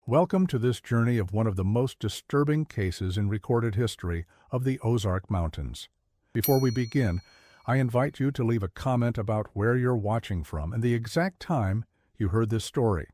Welcome to this journey of one of the most disturbing cases in recorded history of the Ozark Mountains. Before we begin, I invite you to leave a comment about where you're watching from and the exact time you heard this story.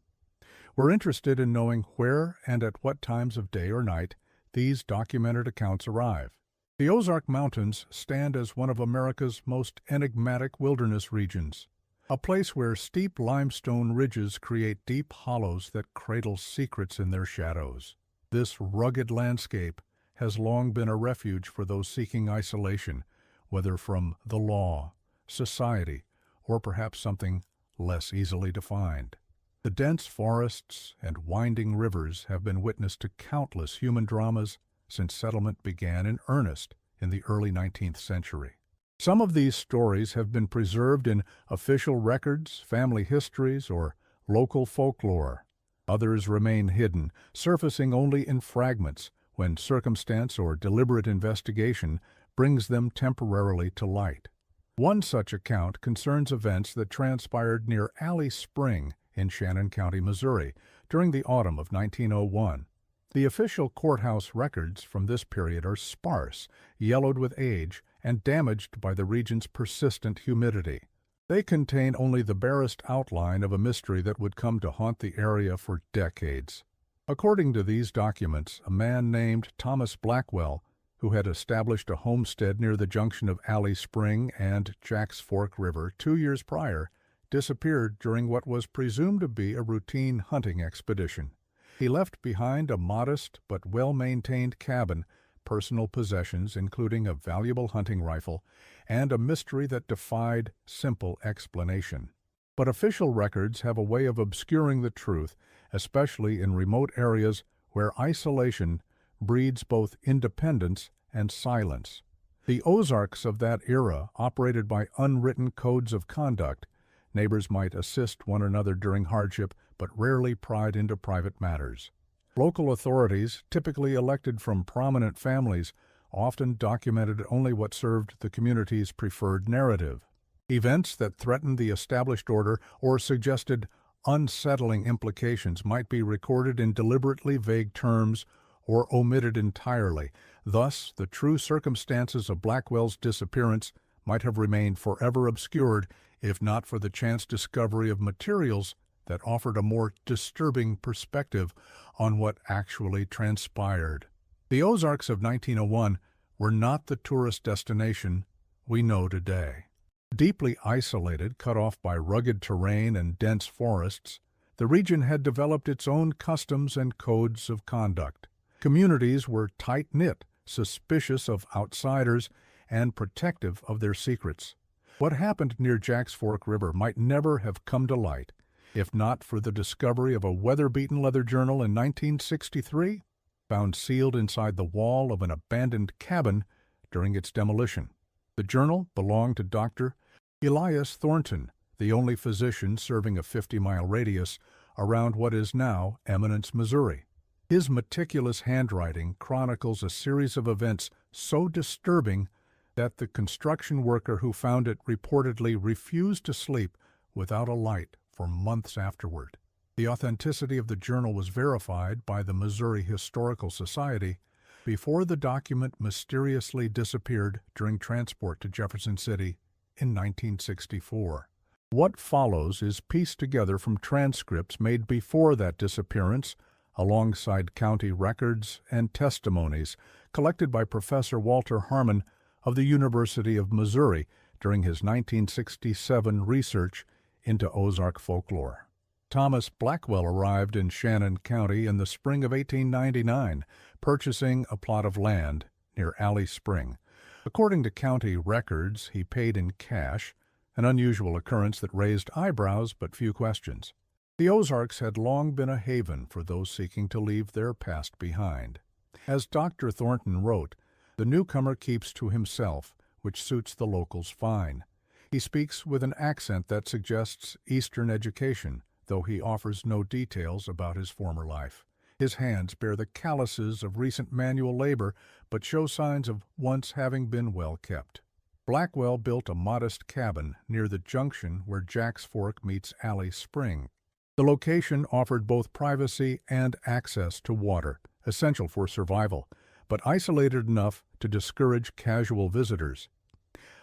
We're interested in knowing where and at what times of day or night these documented accounts arrive. The Ozark Mountains stand as one of America's most enigmatic wilderness regions, a place where steep limestone ridges create deep hollows that cradle secrets in their shadows. This rugged landscape has long been a refuge for those seeking isolation, whether from the law, society, or perhaps something less easily defined. The dense forests and winding rivers have been witness to countless human dramas since settlement began in earnest in the early 19th century. Some of these stories have been preserved in official records, family histories, or local folklore. Others remain hidden, surfacing only in fragments when circumstance or deliberate investigation brings them temporarily to light. One such account concerns events that transpired near Alley Spring in Shannon County, Missouri, during the autumn of 1901. The official courthouse records from this period are sparse, yellowed with age, and damaged by the region's persistent humidity. They contain only the barest outline of a mystery that would come to haunt the area for decades. According to these documents, a man named Thomas Blackwell, who had established a homestead near the junction of Alley Spring and Jack's Fork River 2 years prior, disappeared during what was presumed to be a routine hunting expedition. He left behind a modest but well-maintained cabin, personal possessions including a valuable hunting rifle, and a mystery that defied simple explanation. But official records have a way of obscuring the truth, especially in remote areas where isolation breeds both independence and silence. The Ozarks of that era operated by unwritten codes of conduct. Neighbors might assist one another during hardship, but rarely pried into private matters. Local authorities, typically elected from prominent families, often documented only what served the community's preferred narrative. Events that threatened the established order or suggested unsettling implications might be recorded in deliberately vague terms or omitted entirely. Thus, the true circumstances of Blackwell's disappearance might have remained forever obscured if not for the chance discovery of materials that offered a more disturbing perspective on what actually transpired. The Ozarks of 1901 were not the tourist destination we know today. Deeply isolated, cut off by rugged terrain and dense forests, the region had developed its own customs and codes of conduct. Communities were tight-knit, suspicious of outsiders, and protective of their secrets. What happened near Jack's Fork River might never have come to light, if not for the discovery of a weather-beaten leather journal in 1963, found sealed inside the wall of an abandoned cabin during its demolition. The journal belonged to Dr. Elias Thornton, the only physician serving a 50-mile radius around what is now Eminence, Missouri. His meticulous handwriting chronicles a series of events so disturbing that the construction worker who found it reportedly refused to sleep without a light for months afterward. The authenticity of the journal was verified by the Missouri Historical Society before the document mysteriously disappeared during transport to Jefferson City in 1964. What follows is pieced together from transcripts made before that disappearance, alongside county records and testimonies collected by Professor Walter Harmon of the University of Missouri during his 1967 research into Ozark folklore. Thomas Blackwell arrived in Shannon County in the spring of 1899, purchasing a plot of land near Alley Spring. According to county records, he paid in cash, an unusual occurrence that raised eyebrows but few questions. The Ozarks had long been a haven for those seeking to leave their past behind. As Dr. Thornton wrote, the newcomer keeps to himself, which suits the locals fine. He speaks with an accent that suggests Eastern education, though he offers no details about his former life. His hands bear the calluses of recent manual labor, but show signs of once having been well kept. Blackwell built a modest cabin near the junction where Jack's Fork meets Alley Spring. The location offered both privacy and access to water, essential for survival, but isolated enough to discourage casual visitors.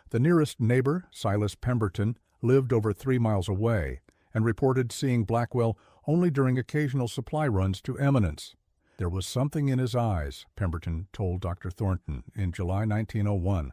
The nearest neighbor, Silas Pemberton, lived over 3 miles away and reported seeing Blackwell only during occasional supply runs to Eminence. There was something in his eyes, Pemberton told Dr. Thornton in July 1901,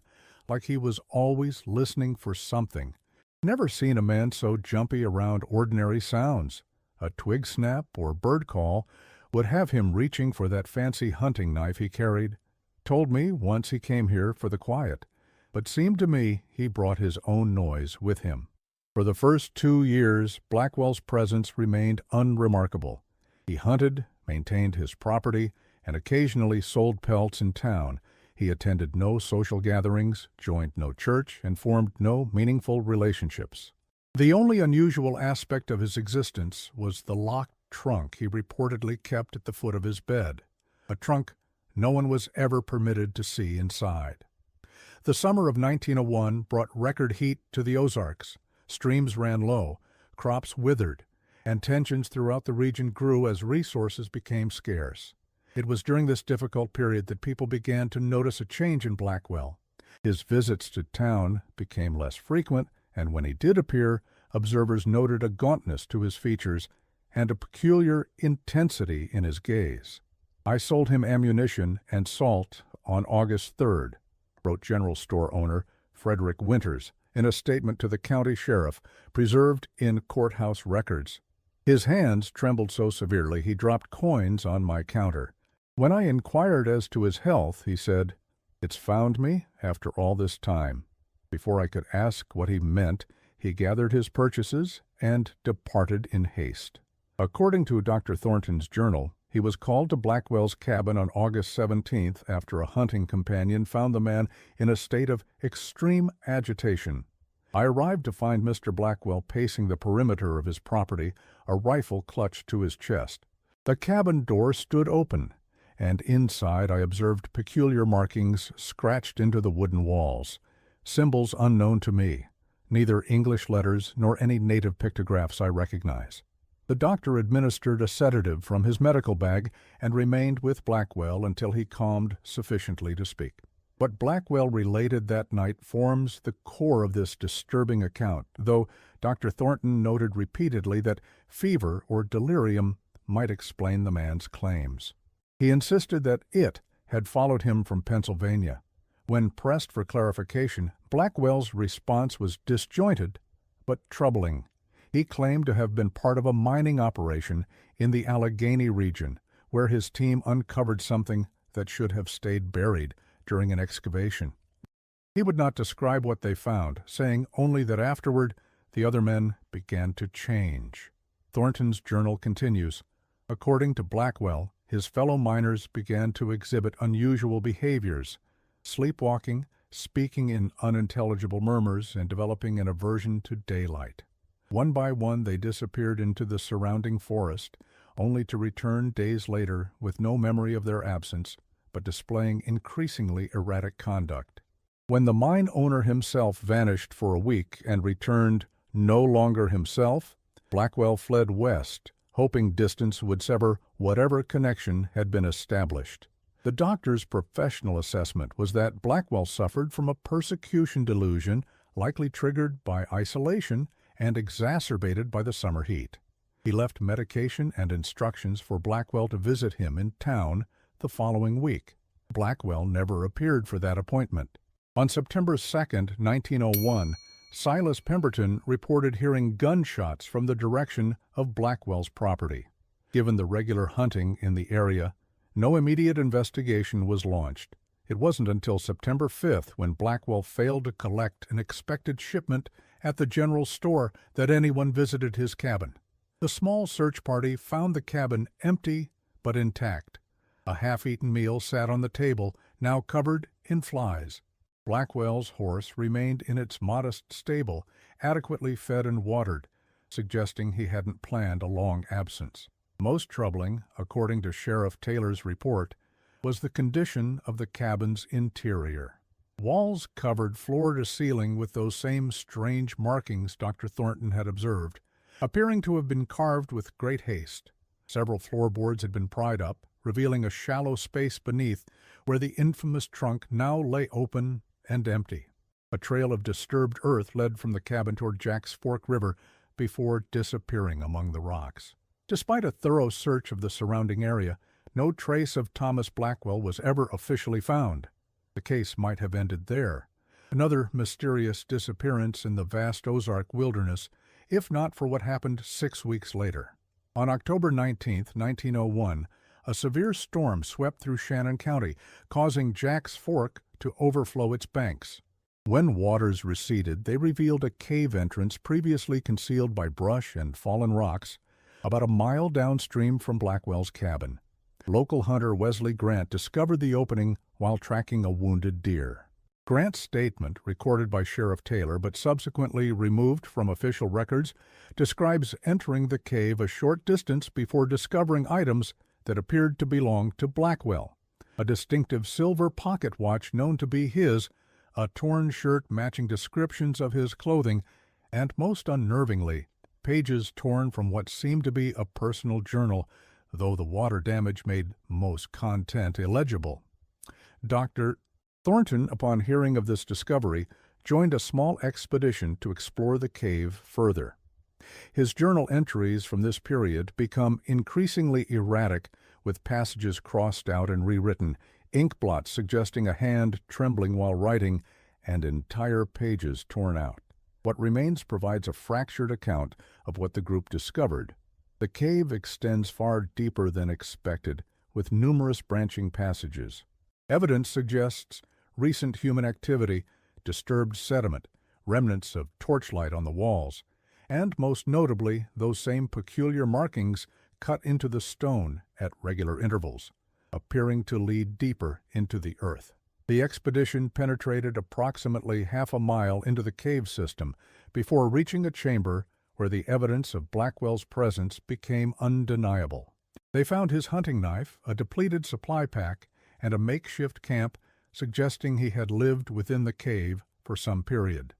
like he was always listening for something. Never seen a man so jumpy around ordinary sounds. A twig snap or bird call would have him reaching for that fancy hunting knife he carried. Told me once he came here for the quiet, but seemed to me he brought his own noise with him. For the first 2 years, Blackwell's presence remained unremarkable. He hunted, maintained his property, and occasionally sold pelts in town. He attended no social gatherings, joined no church, and formed no meaningful relationships. The only unusual aspect of his existence was the locked trunk he reportedly kept at the foot of his bed, a trunk no one was ever permitted to see inside. The summer of 1901 brought record heat to the Ozarks. Streams ran low, crops withered, and tensions throughout the region grew as resources became scarce. It was during this difficult period that people began to notice a change in Blackwell. His visits to town became less frequent, and when he did appear, observers noted a gauntness to his features and a peculiar intensity in his gaze. "I sold him ammunition and salt on August 3rd, wrote general store owner Frederick Winters in a statement to the county sheriff, preserved in courthouse records. His hands trembled so severely he dropped coins on my counter. When I inquired as to his health, he said, 'It's found me after all this time.' Before I could ask what he meant, he gathered his purchases and departed in haste." According to Dr. Thornton's journal, he was called to Blackwell's cabin on August 17th after a hunting companion found the man in a state of extreme agitation. "I arrived to find Mr. Blackwell pacing the perimeter of his property, a rifle clutched to his chest. The cabin door stood open, and inside I observed peculiar markings scratched into the wooden walls, symbols unknown to me, neither English letters nor any native pictographs I recognize. The doctor administered a sedative from his medical bag and remained with Blackwell until he calmed sufficiently to speak. What Blackwell related that night forms the core of this disturbing account, though Dr. Thornton noted repeatedly that fever or delirium might explain the man's claims. He insisted that it had followed him from Pennsylvania. When pressed for clarification, Blackwell's response was disjointed but troubling. He claimed to have been part of a mining operation in the Allegheny region, where his team uncovered something that should have stayed buried during an excavation. He would not describe what they found, saying only that afterward the other men began to change. Thornton's journal continues, "According to Blackwell, his fellow miners began to exhibit unusual behaviors, sleepwalking, speaking in unintelligible murmurs, and developing an aversion to daylight. One by one they disappeared into the surrounding forest, only to return days later with no memory of their absence, but displaying increasingly erratic conduct. When the mine owner himself vanished for a week and returned no longer himself, Blackwell fled west, hoping distance would sever whatever connection had been established. The doctor's professional assessment was that Blackwell suffered from a persecution delusion likely triggered by isolation and exacerbated by the summer heat. He left medication and instructions for Blackwell to visit him in town the following week. Blackwell never appeared for that appointment. On September 2, 1901, Silas Pemberton reported hearing gunshots from the direction of Blackwell's property. Given the regular hunting in the area, no immediate investigation was launched. It wasn't until September 5th, when Blackwell failed to collect an expected shipment at the general store, that anyone visited his cabin. The small search party found the cabin empty but intact. A half-eaten meal sat on the table, now covered in flies. Blackwell's horse remained in its modest stable, adequately fed and watered, suggesting he hadn't planned a long absence. Most troubling, according to Sheriff Taylor's report, was the condition of the cabin's interior. Walls covered floor to ceiling with those same strange markings Dr. Thornton had observed, appearing to have been carved with great haste. Several floorboards had been pried up, revealing a shallow space beneath where the infamous trunk now lay open and empty. A trail of disturbed earth led from the cabin toward Jack's Fork River before disappearing among the rocks. Despite a thorough search of the surrounding area, no trace of Thomas Blackwell was ever officially found. The case might have ended there. Another mysterious disappearance in the vast Ozark wilderness, if not for what happened 6 weeks later. On October 19, 1901, a severe storm swept through Shannon County, causing Jack's Fork to overflow its banks. When waters receded, they revealed a cave entrance previously concealed by brush and fallen rocks, about a mile downstream from Blackwell's cabin. Local hunter Wesley Grant discovered the opening while tracking a wounded deer. Grant's statement, recorded by Sheriff Taylor but subsequently removed from official records, describes entering the cave a short distance before discovering items that appeared to belong to Blackwell. A distinctive silver pocket watch known to be his, a torn shirt matching descriptions of his clothing, and most unnervingly, pages torn from what seemed to be a personal journal, though the water damage made most content illegible. Dr. Thornton, upon hearing of this discovery, joined a small expedition to explore the cave further. His journal entries from this period become increasingly erratic, with passages crossed out and rewritten, ink blots suggesting a hand trembling while writing, and entire pages torn out. What remains provides a fractured account of what the group discovered. The cave extends far deeper than expected, with numerous branching passages. Evidence suggests recent human activity, disturbed sediment, remnants of torchlight on the walls, and most notably those same peculiar markings cut into the stone at regular intervals, appearing to lead deeper into the earth. The expedition penetrated approximately half a mile into the cave system before reaching a chamber where the evidence of Blackwell's presence became undeniable. They found his hunting knife, a depleted supply pack, and a makeshift camp, suggesting he had lived within the cave for some period.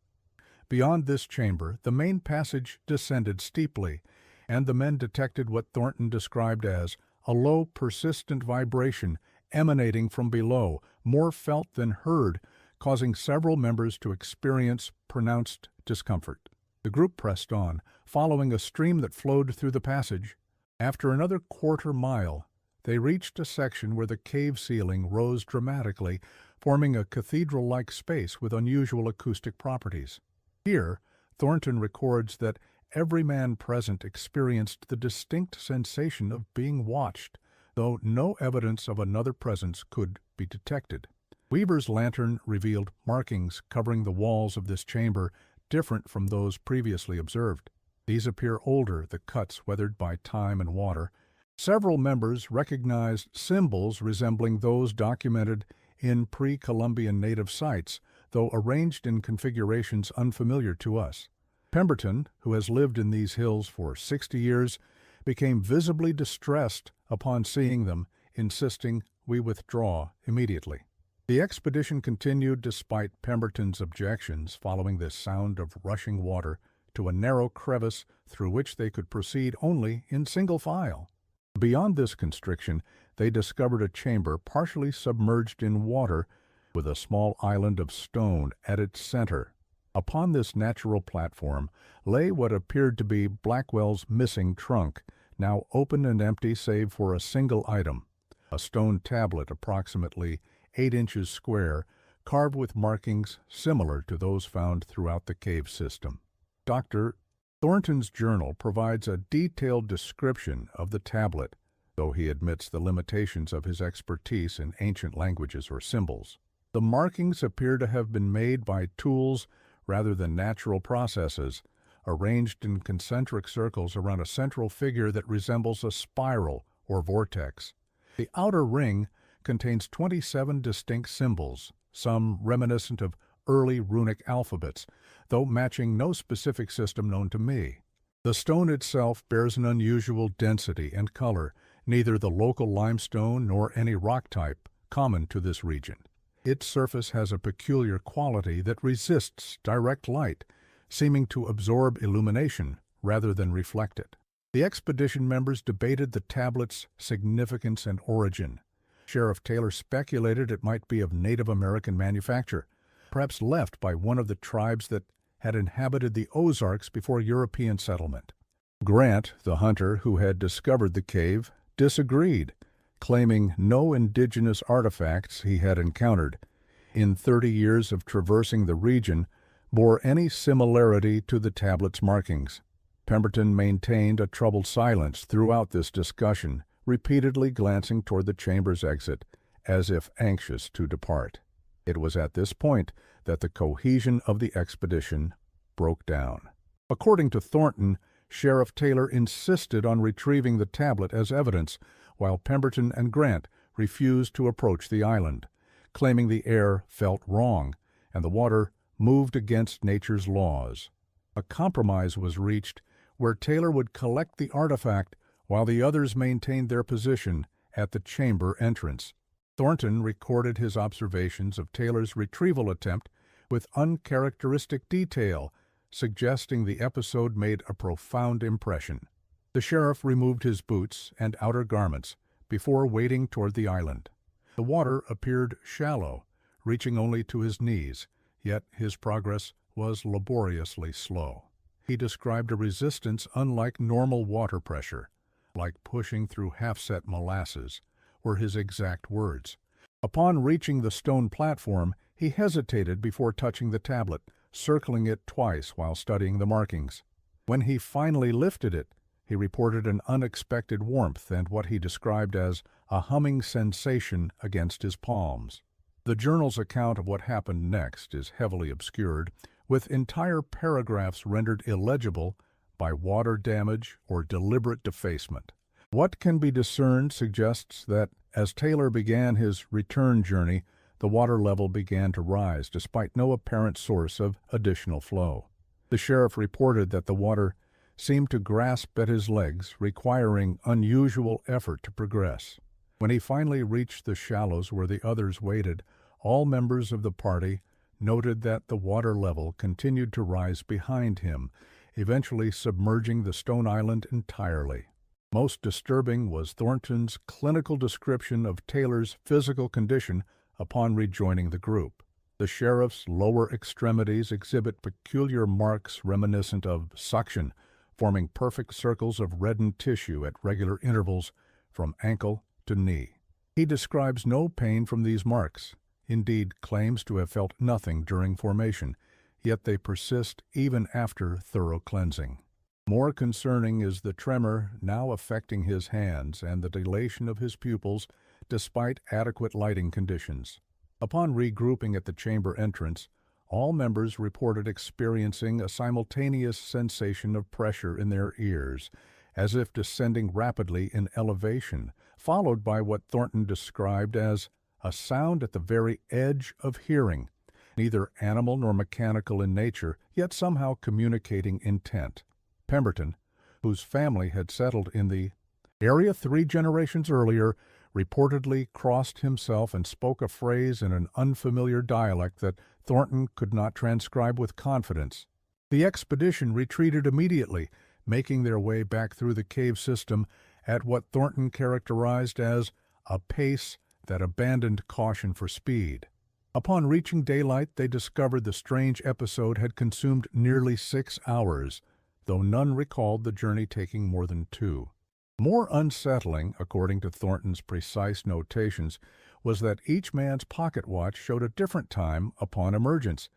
Beyond this chamber, the main passage descended steeply, and the men detected what Thornton described as a low, persistent vibration emanating from below, more felt than heard, causing several members to experience pronounced discomfort. The group pressed on, following a stream that flowed through the passage. After another quarter mile, they reached a section where the cave ceiling rose dramatically, forming a cathedral-like space with unusual acoustic properties. Here, Thornton records that every man present experienced the distinct sensation of being watched, though no evidence of another presence could be detected. Weaver's lantern revealed markings covering the walls of this chamber different from those previously observed. These appear older, the cuts weathered by time and water. Several members recognized symbols resembling those documented in pre-Columbian native sites, though arranged in configurations unfamiliar to us. Pemberton, who has lived in these hills for 60 years, became visibly distressed upon seeing them, insisting we withdraw immediately. The expedition continued despite Pemberton's objections, following this sound of rushing water to a narrow crevice through which they could proceed only in single file. Beyond this constriction, they discovered a chamber partially submerged in water, with a small island of stone at its center. Upon this natural platform lay what appeared to be Blackwell's missing trunk, now open and empty save for a single item, a stone tablet approximately 8 inches square, carved with markings similar to those found throughout the cave system. Dr. Thornton's journal provides a detailed description of the tablet, though he admits the limitations of his expertise in ancient languages or symbols. The markings appear to have been made by tools rather than natural processes, arranged in concentric circles around a central figure that resembles a spiral or vortex. The outer ring contains 27 distinct symbols, some reminiscent of early runic alphabets, though matching no specific system known to me. The stone itself bears an unusual density and color, neither the local limestone nor any rock type common to this region. Its surface has a peculiar quality that resists direct light, seeming to absorb illumination rather than reflect it. The expedition members debated the tablet's significance and origin. Sheriff Taylor speculated it might be of Native American manufacture, perhaps left by one of the tribes that had inhabited the Ozarks before European settlement. Grant, the hunter who had discovered the cave, disagreed, claiming no indigenous artifacts he had encountered in 30 years of traversing the region bore any similarity to the tablet's markings. Pemberton maintained a troubled silence throughout this discussion, repeatedly glancing toward the chamber's exit, as if anxious to depart. It was at this point that the cohesion of the expedition broke down. According to Thornton, Sheriff Taylor insisted on retrieving the tablet as evidence, while Pemberton and Grant refused to approach the island, claiming the air felt wrong and the water moved against nature's laws. A compromise was reached where Taylor would collect the artifact while the others maintained their position at the chamber entrance. Thornton recorded his observations of Taylor's retrieval attempt with uncharacteristic detail, suggesting the episode made a profound impression. The sheriff removed his boots and outer garments before wading toward the island. The water appeared shallow, reaching only to his knees, yet his progress was laboriously slow. He described a resistance unlike normal water pressure, like pushing through half-set molasses, were his exact words. Upon reaching the stone platform, he hesitated before touching the tablet, circling it twice while studying the markings. When he finally lifted it, he reported an unexpected warmth and what he described as a humming sensation against his palms. The journal's account of what happened next is heavily obscured, with entire paragraphs rendered illegible by water damage or deliberate defacement. What can be discerned suggests that as Taylor began his return journey, the water level began to rise despite no apparent source of additional flow. The sheriff reported that the water seemed to grasp at his legs, requiring unusual effort to progress. When he finally reached the shallows where the others waded, all members of the party noted that the water level continued to rise behind him, eventually submerging the stone island entirely. Most disturbing was Thornton's clinical description of Taylor's physical condition upon rejoining the group. The sheriff's lower extremities exhibit peculiar marks reminiscent of suction, forming perfect circles of reddened tissue at regular intervals from ankle to knee. He describes no pain from these marks, indeed claims to have felt nothing during formation, yet they persist even after thorough cleansing. More concerning is the tremor now affecting his hands and the dilation of his pupils despite adequate lighting conditions. Upon regrouping at the chamber entrance, all members reported experiencing a simultaneous sensation of pressure in their ears, as if descending rapidly in elevation, followed by what Thornton described as a sound at the very edge of hearing, neither animal nor mechanical in nature, yet somehow communicating intent. Pemberton, whose family had settled in the area 3 generations earlier, reportedly crossed himself and spoke a phrase in an unfamiliar dialect that Thornton could not transcribe with confidence. The expedition retreated immediately, making their way back through the cave system at what Thornton characterized as a pace that abandoned caution for speed. Upon reaching daylight, they discovered the strange episode had consumed nearly 6 hours, though none recalled the journey taking more than 2. More unsettling, according to Thornton's precise notations, was that each man's pocket watch showed a different time upon emergence,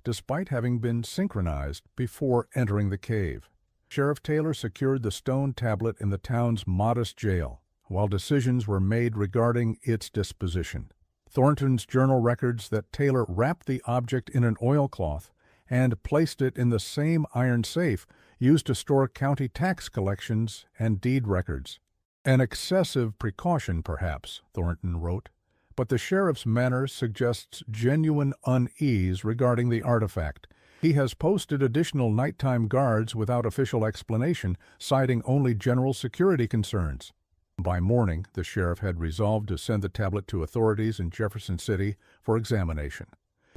despite having been synchronized before entering the cave. Sheriff Taylor secured the stone tablet in the town's modest jail, while decisions were made regarding its disposition. Thornton's journal records that Taylor wrapped the object in an oilcloth and placed it in the same iron safe used to store county tax collections and deed records. An excessive precaution, perhaps, Thornton wrote, but the sheriff's manner suggests genuine unease regarding the artifact. He has posted additional nighttime guards without official explanation, citing only general security concerns. By morning, the sheriff had resolved to send the tablet to authorities in Jefferson City for examination.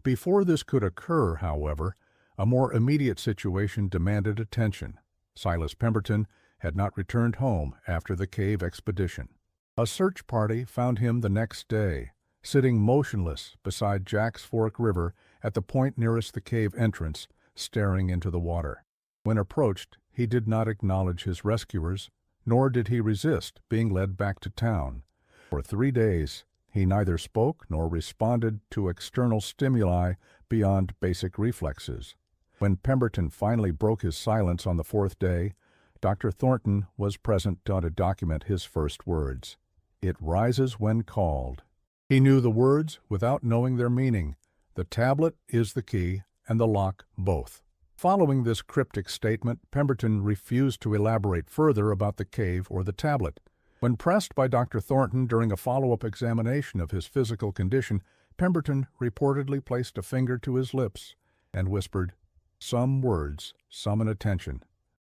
Before this could occur, however, a more immediate situation demanded attention. Silas Pemberton had not returned home after the cave expedition. A search party found him the next day, sitting motionless beside Jack's Fork River at the point nearest the cave entrance, staring into the water. When approached, he did not acknowledge his rescuers, nor did he resist being led back to town. For 3 days, he neither spoke nor responded to external stimuli beyond basic reflexes. When Pemberton finally broke his silence on the 4th day, Dr. Thornton was present to document his first words. "It rises when called." He knew the words without knowing their meaning. The tablet is the key, and the lock both. Following this cryptic statement, Pemberton refused to elaborate further about the cave or the tablet. When pressed by Dr. Thornton during a follow-up examination of his physical condition, Pemberton reportedly placed a finger to his lips and whispered, "Some words summon attention.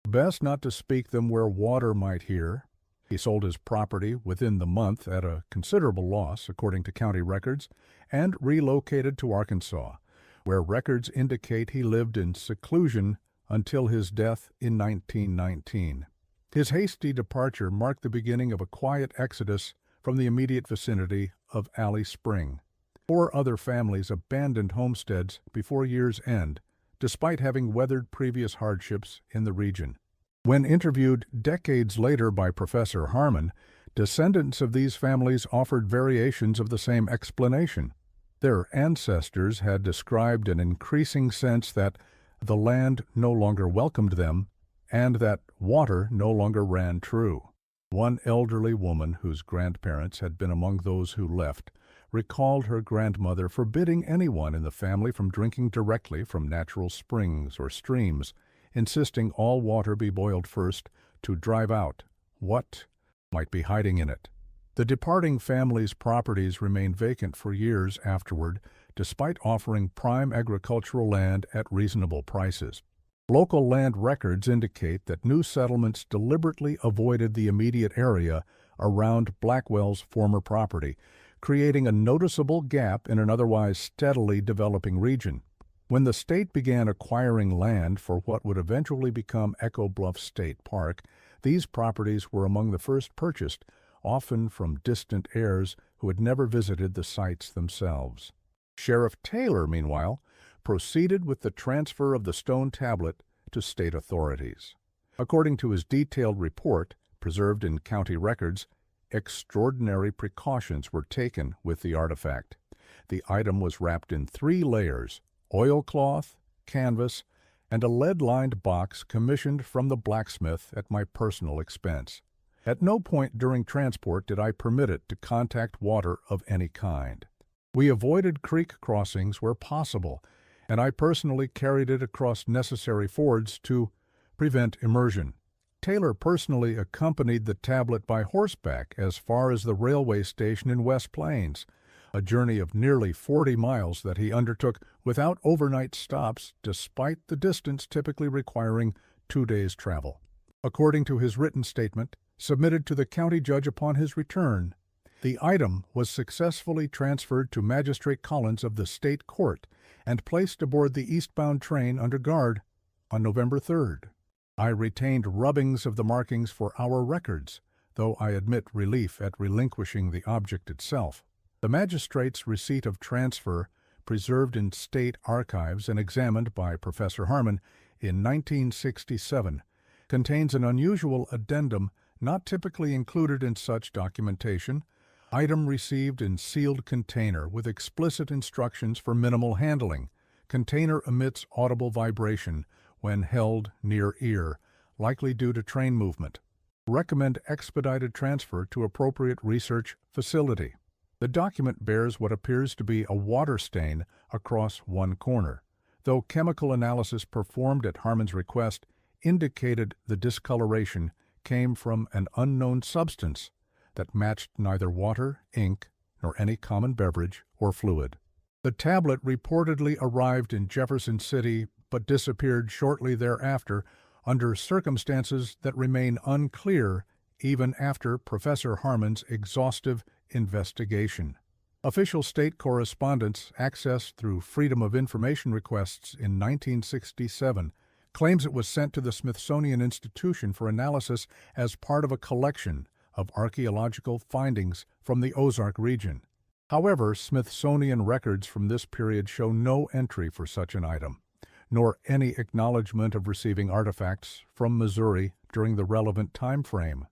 Best not to speak them where water might hear." He sold his property within the month at a considerable loss, according to county records, and relocated to Arkansas, where records indicate he lived in seclusion until his death in 1919. His hasty departure marked the beginning of a quiet exodus from the immediate vicinity of Alley Spring. 4 other families abandoned homesteads before year's end, despite having weathered previous hardships in the region. When interviewed decades later by Professor Harmon, descendants of these families offered variations of the same explanation. Their ancestors had described an increasing sense that the land no longer welcomed them and that water no longer ran true. One elderly woman, whose grandparents had been among those who left, recalled her grandmother forbidding anyone in the family from drinking directly from natural springs or streams, insisting all water be boiled first to drive out what might be hiding in it. The departing family's properties remained vacant for years afterward, despite offering prime agricultural land at reasonable prices. Local land records indicate that new settlements deliberately avoided the immediate area around Blackwell's former property, creating a noticeable gap in an otherwise steadily developing region. When the state began acquiring land for what would eventually become Echo Bluff State Park, these properties were among the first purchased, often from distant heirs who had never visited the sites themselves. Sheriff Taylor, meanwhile, proceeded with the transfer of the stone tablet to state authorities. According to his detailed report, preserved in county records, extraordinary precautions were taken with the artifact. The item was wrapped in 3 layers: oilcloth, canvas, and a lead-lined box commissioned from the blacksmith at my personal expense. At no point during transport did I permit it to contact water of any kind. We avoided creek crossings where possible, and I personally carried it across necessary fords to prevent immersion. Taylor personally accompanied the tablet by horseback as far as the railway station in West Plains, a journey of nearly 40 miles that he undertook without overnight stops, despite the distance typically requiring 2 days' travel. According to his written statement, submitted to the county judge upon his return, the item was successfully transferred to Magistrate Collins of the State Court and placed aboard the eastbound train under guard on November 3rd. I retained rubbings of the markings for our records, though I admit relief at relinquishing the object itself. The magistrate's receipt of transfer, preserved in state archives and examined by Professor Harmon in 1967, contains an unusual addendum not typically included in such documentation: item received in sealed container with explicit instructions for minimal handling. Container emits audible vibration when held near ear, likely due to train movement. Recommend expedited transfer to appropriate research facility. The document bears what appears to be a water stain across one corner, though chemical analysis performed at Harmon's request indicated the discoloration came from an unknown substance that matched neither water, ink, nor any common beverage or fluid. The tablet reportedly arrived in Jefferson City but disappeared shortly thereafter under circumstances that remain unclear even after Professor Harmon's exhaustive investigation. Official state correspondence accessed through Freedom of Information requests in 1967 claims it was sent to the Smithsonian Institution for analysis as part of a collection of archaeological findings from the Ozark region. However, Smithsonian records from this period show no entry for such an item, nor any acknowledgement of receiving artifacts from Missouri during the relevant time frame.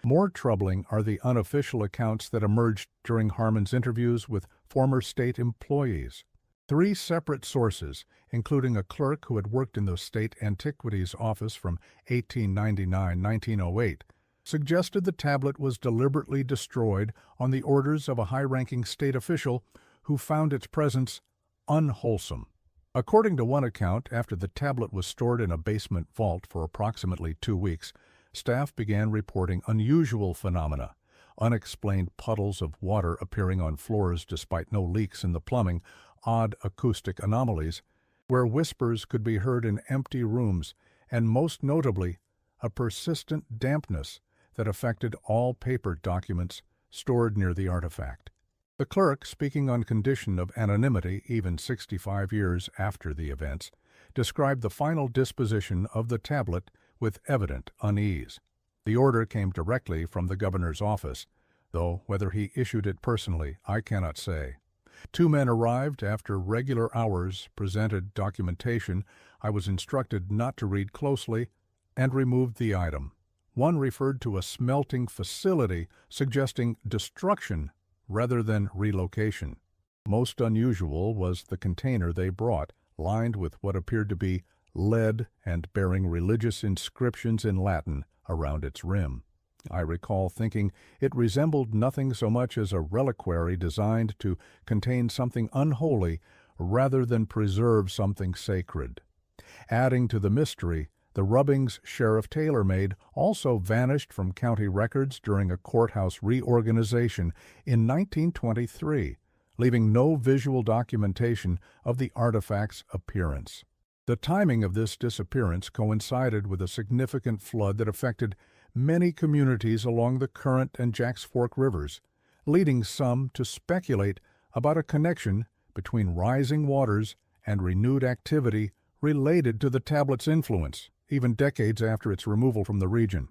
More troubling are the unofficial accounts that emerged during Harmon's interviews with former state employees. 3 separate sources, including a clerk who had worked in the state antiquities office from 1899-1908, suggested the tablet was deliberately destroyed on the orders of a high-ranking state official who found its presence unwholesome. According to one account, after the tablet was stored in a basement vault for approximately 2 weeks, staff began reporting unusual phenomena, unexplained puddles of water appearing on floors despite no leaks in the plumbing, odd acoustic anomalies, where whispers could be heard in empty rooms, and most notably, a persistent dampness that affected all paper documents stored near the artifact. The clerk, speaking on condition of anonymity even 65 years after the events, described the final disposition of the tablet with evident unease. The order came directly from the governor's office, though whether he issued it personally, I cannot say. 2 men arrived after regular hours, presented documentation I was instructed not to read closely, and removed the item. One referred to a smelting facility, suggesting destruction rather than relocation. Most unusual was the container they brought, lined with what appeared to be lead and bearing religious inscriptions in Latin around its rim. I recall thinking it resembled nothing so much as a reliquary designed to contain something unholy rather than preserve something sacred. Adding to the mystery, the rubbings Sheriff Taylor made also vanished from county records during a courthouse reorganization in 1923, leaving no visual documentation of the artifact's appearance. The timing of this disappearance coincided with a significant flood that affected many communities along the Current and Jacks Fork rivers, leading some to speculate about a connection between rising waters and renewed activity related to the tablet's influence, even decades after its removal from the region.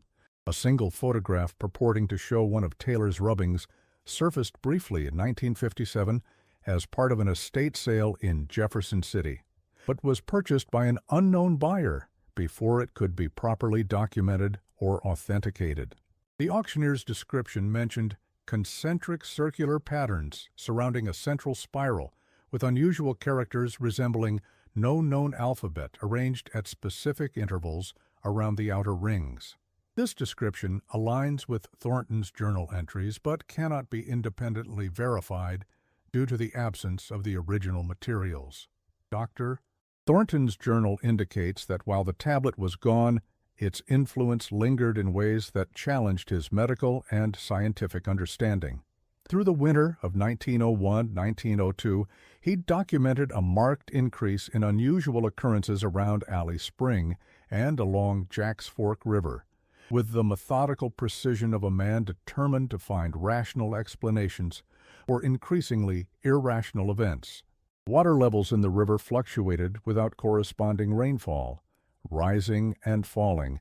A single photograph purporting to show one of Taylor's rubbings surfaced briefly in 1957 as part of an estate sale in Jefferson City, but was purchased by an unknown buyer before it could be properly documented or authenticated. The auctioneer's description mentioned concentric circular patterns surrounding a central spiral with unusual characters resembling no known alphabet arranged at specific intervals around the outer rings. This description aligns with Thornton's journal entries but cannot be independently verified due to the absence of the original materials. Dr. Thornton's journal indicates that while the tablet was gone, its influence lingered in ways that challenged his medical and scientific understanding. Through the winter of 1901-1902, he documented a marked increase in unusual occurrences around Alley Spring and along Jacks Fork River, with the methodical precision of a man determined to find rational explanations for increasingly irrational events. Water levels in the river fluctuated without corresponding rainfall, rising and falling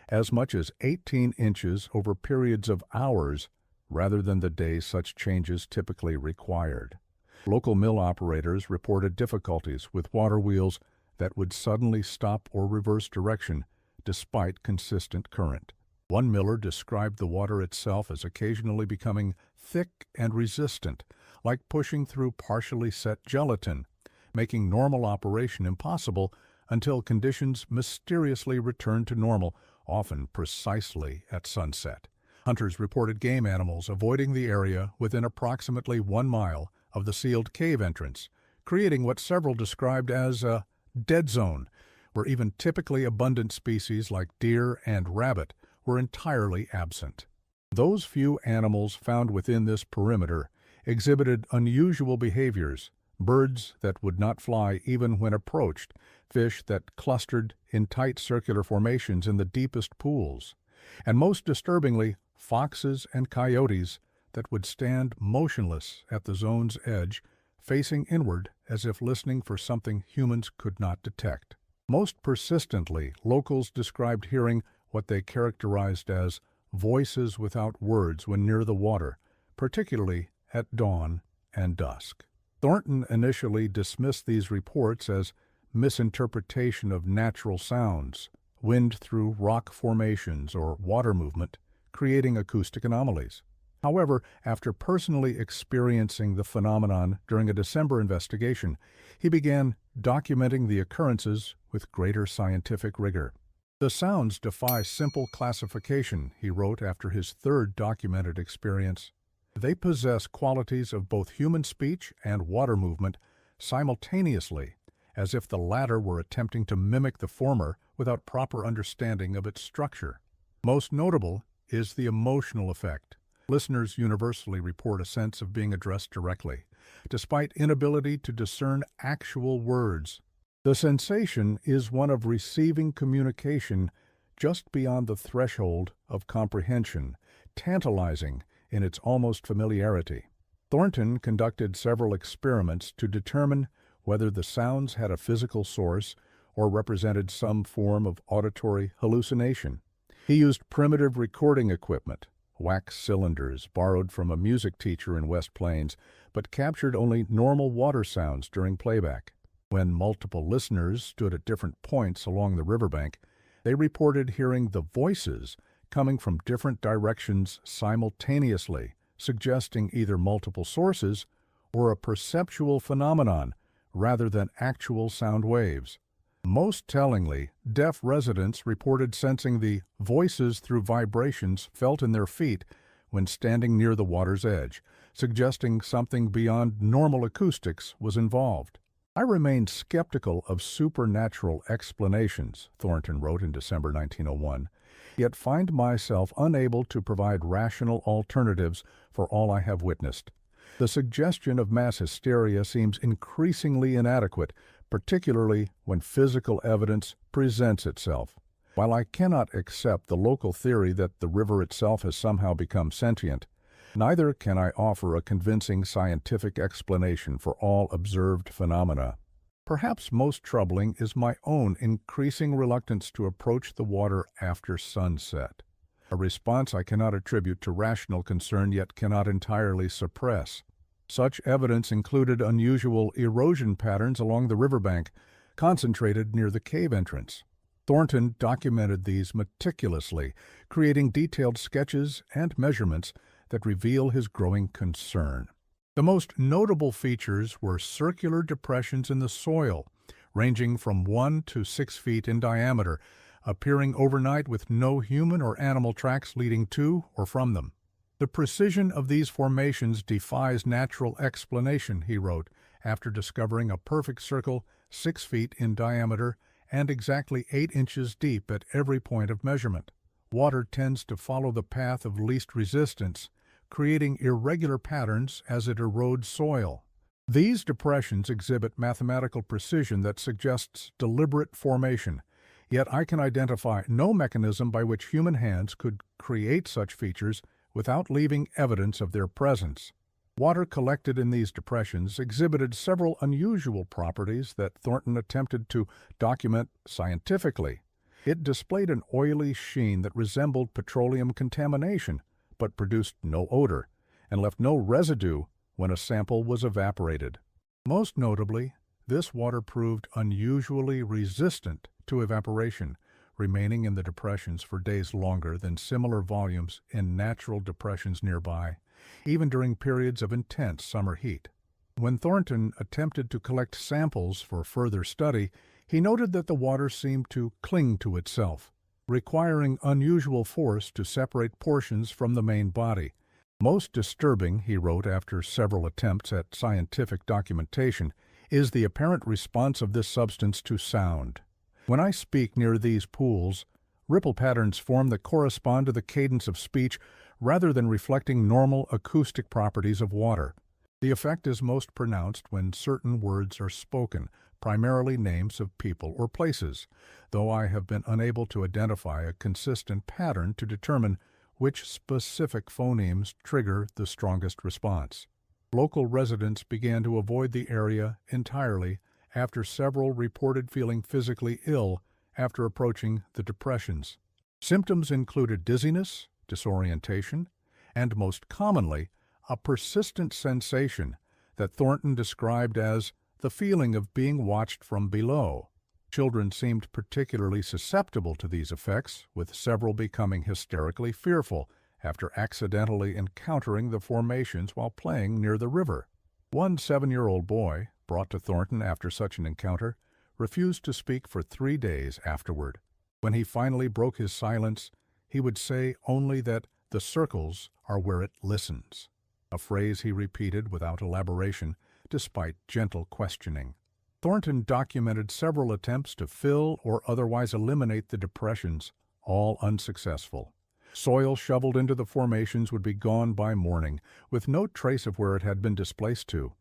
as much as 18 inches over periods of hours rather than the days such changes typically required. Local mill operators reported difficulties with water wheels that would suddenly stop or reverse direction despite consistent current. One miller described the water itself as occasionally becoming thick and resistant, like pushing through partially set gelatin, making normal operation impossible until conditions mysteriously returned to normal, often precisely at sunset. Hunters reported game animals avoiding the area within approximately 1 mile of the sealed cave entrance, creating what several described as a dead zone, where even typically abundant species like deer and rabbit were entirely absent. Those few animals found within this perimeter exhibited unusual behaviors: birds that would not fly even when approached, fish that clustered in tight circular formations in the deepest pools, and most disturbingly, foxes and coyotes that would stand motionless at the zone's edge, facing inward as if listening for something humans could not detect. Most persistently, locals described hearing what they characterized as voices without words when near the water, particularly at dawn and dusk. Thornton initially dismissed these reports as misinterpretation of natural sounds, wind through rock formations, or water movement, creating acoustic anomalies. However, after personally experiencing the phenomenon during a December investigation, he began documenting the occurrences with greater scientific rigor. The sounds defy simple classification, he wrote after his third documented experience. They possess qualities of both human speech and water movement simultaneously, as if the latter were attempting to mimic the former without proper understanding of its structure. Most notable is the emotional effect. Listeners universally report a sense of being addressed directly, despite inability to discern actual words. The sensation is one of receiving communication just beyond the threshold of comprehension, tantalizing in its almost familiarity. Thornton conducted several experiments to determine whether the sounds had a physical source or represented some form of auditory hallucination. He used primitive recording equipment, wax cylinders borrowed from a music teacher in West Plains, but captured only normal water sounds during playback. When multiple listeners stood at different points along the riverbank, they reported hearing the voices coming from different directions simultaneously, suggesting either multiple sources or a perceptual phenomenon rather than actual sound waves. Most tellingly, deaf residents reported sensing the voices through vibrations felt in their feet when standing near the water's edge, suggesting something beyond normal acoustics was involved. I remained skeptical of supernatural explanations, Thornton wrote in December 1901, yet find myself unable to provide rational alternatives for all I have witnessed. The suggestion of mass hysteria seems increasingly inadequate, particularly when physical evidence presents itself. While I cannot accept the local theory that the river itself has somehow become sentient, neither can I offer a convincing scientific explanation for all observed phenomena. Perhaps most troubling is my own increasing reluctance to approach the water after sunset, a response I cannot attribute to rational concern yet cannot entirely suppress. Such evidence included unusual erosion patterns along the riverbank, concentrated near the cave entrance. Thornton documented these meticulously, creating detailed sketches and measurements that reveal his growing concern. The most notable features were circular depressions in the soil, ranging from 1 to 6 feet in diameter, appearing overnight with no human or animal tracks leading to or from them. The precision of these formations defies natural explanation, he wrote, after discovering a perfect circle 6 feet in diameter and exactly 8 inches deep at every point of measurement. Water tends to follow the path of least resistance, creating irregular patterns as it erodes soil. These depressions exhibit mathematical precision that suggests deliberate formation, yet I can identify no mechanism by which human hands could create such features without leaving evidence of their presence. Water collected in these depressions exhibited several unusual properties that Thornton attempted to document scientifically. It displayed an oily sheen that resembled petroleum contamination, but produced no odor, and left no residue when a sample was evaporated. Most notably, this water proved unusually resistant to evaporation, remaining in the depressions for days longer than similar volumes in natural depressions nearby, even during periods of intense summer heat. When Thornton attempted to collect samples for further study, he noted that the water seemed to cling to itself, requiring unusual force to separate portions from the main body. Most disturbing, he wrote after several attempts at scientific documentation, is the apparent response of this substance to sound. When I speak near these pools, ripple patterns form that correspond to the cadence of speech rather than reflecting normal acoustic properties of water. The effect is most pronounced when certain words are spoken, primarily names of people or places, though I have been unable to identify a consistent pattern to determine which specific phonemes trigger the strongest response. Local residents began to avoid the area entirely after several reported feeling physically ill after approaching the depressions. Symptoms included dizziness, disorientation, and most commonly, a persistent sensation that Thornton described as the feeling of being watched from below. Children seemed particularly susceptible to these effects, with several becoming hysterically fearful after accidentally encountering the formations while playing near the river. One 7-year-old boy, brought to Thornton after such an encounter, refused to speak for 3 days afterward. When he finally broke his silence, he would say only that the circles are where it listens, a phrase he repeated without elaboration, despite gentle questioning. Thornton documented several attempts to fill or otherwise eliminate the depressions, all unsuccessful. Soil shoveled into the formations would be gone by morning, with no trace of where it had been displaced to.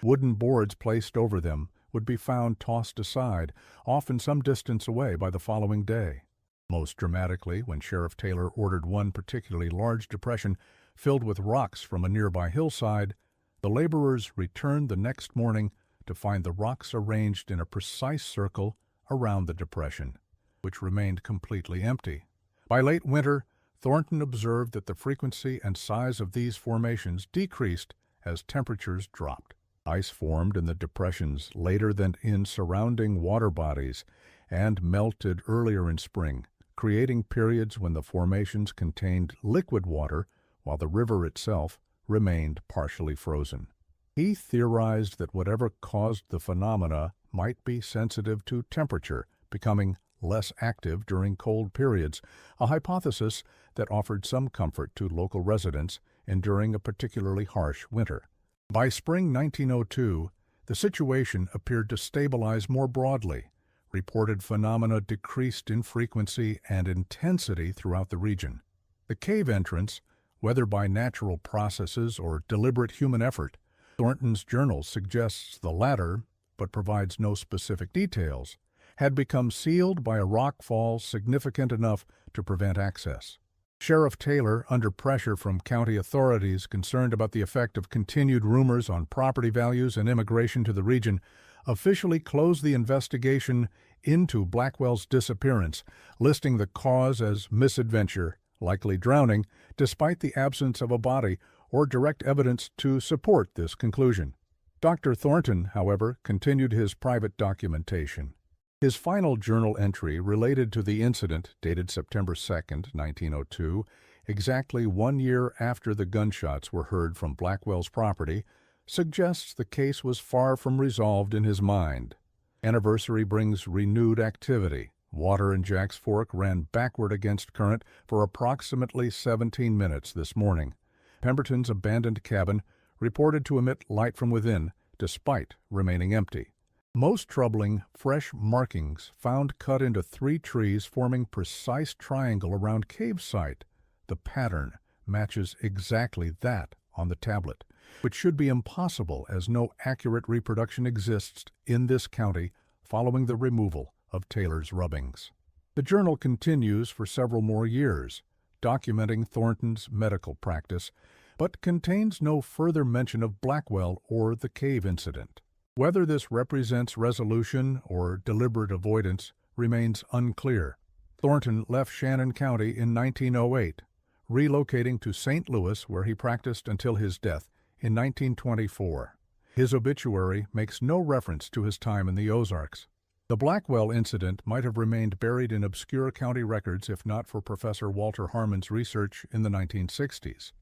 Wooden boards placed over them would be found tossed aside, often some distance away, by the following day. Most dramatically, when Sheriff Taylor ordered one particularly large depression filled with rocks from a nearby hillside, the laborers returned the next morning to find the rocks arranged in a precise circle around the depression, which remained completely empty. By late winter, Thornton observed that the frequency and size of these formations decreased as temperatures dropped. Ice formed in the depressions later than in surrounding water bodies and melted earlier in spring, creating periods when the formations contained liquid water while the river itself remained partially frozen. He theorized that whatever caused the phenomena might be sensitive to temperature, becoming less active during cold periods, a hypothesis that offered some comfort to local residents enduring a particularly harsh winter. By spring 1902, the situation appeared to stabilize more broadly. Reported phenomena decreased in frequency and intensity throughout the region. The cave entrance, whether by natural processes or deliberate human effort, Thornton's journal suggests the latter, but provides no specific details, had become sealed by a rock fall significant enough to prevent access. Sheriff Taylor, under pressure from county authorities concerned about the effect of continued rumors on property values and immigration to the region, officially closed the investigation into Blackwell's disappearance, listing the cause as misadventure, likely drowning, despite the absence of a body or direct evidence to support this conclusion. Dr. Thornton, however, continued his private documentation. His final journal entry related to the incident, dated September 2, 1902, exactly 1 year after the gunshots were heard from Blackwell's property, suggests the case was far from resolved in his mind. Anniversary brings renewed activity. Water in Jack's Fork ran backward against current for approximately 17 minutes this morning. Pemberton's abandoned cabin reported to emit light from within, despite remaining empty. Most troubling, fresh markings found cut into 3 trees forming precise triangle around cave site. The pattern matches exactly that on the tablet, which should be impossible as no accurate reproduction exists in this county following the removal of Taylor's rubbings. The journal continues for several more years, documenting Thornton's medical practice, but contains no further mention of Blackwell or the cave incident. Whether this represents resolution or deliberate avoidance remains unclear. Thornton left Shannon County in 1908, relocating to St. Louis, where he practiced until his death in 1924. His obituary makes no reference to his time in the Ozarks. The Blackwell incident might have remained buried in obscure county records if not for Professor Walter Harmon's research in the 1960s.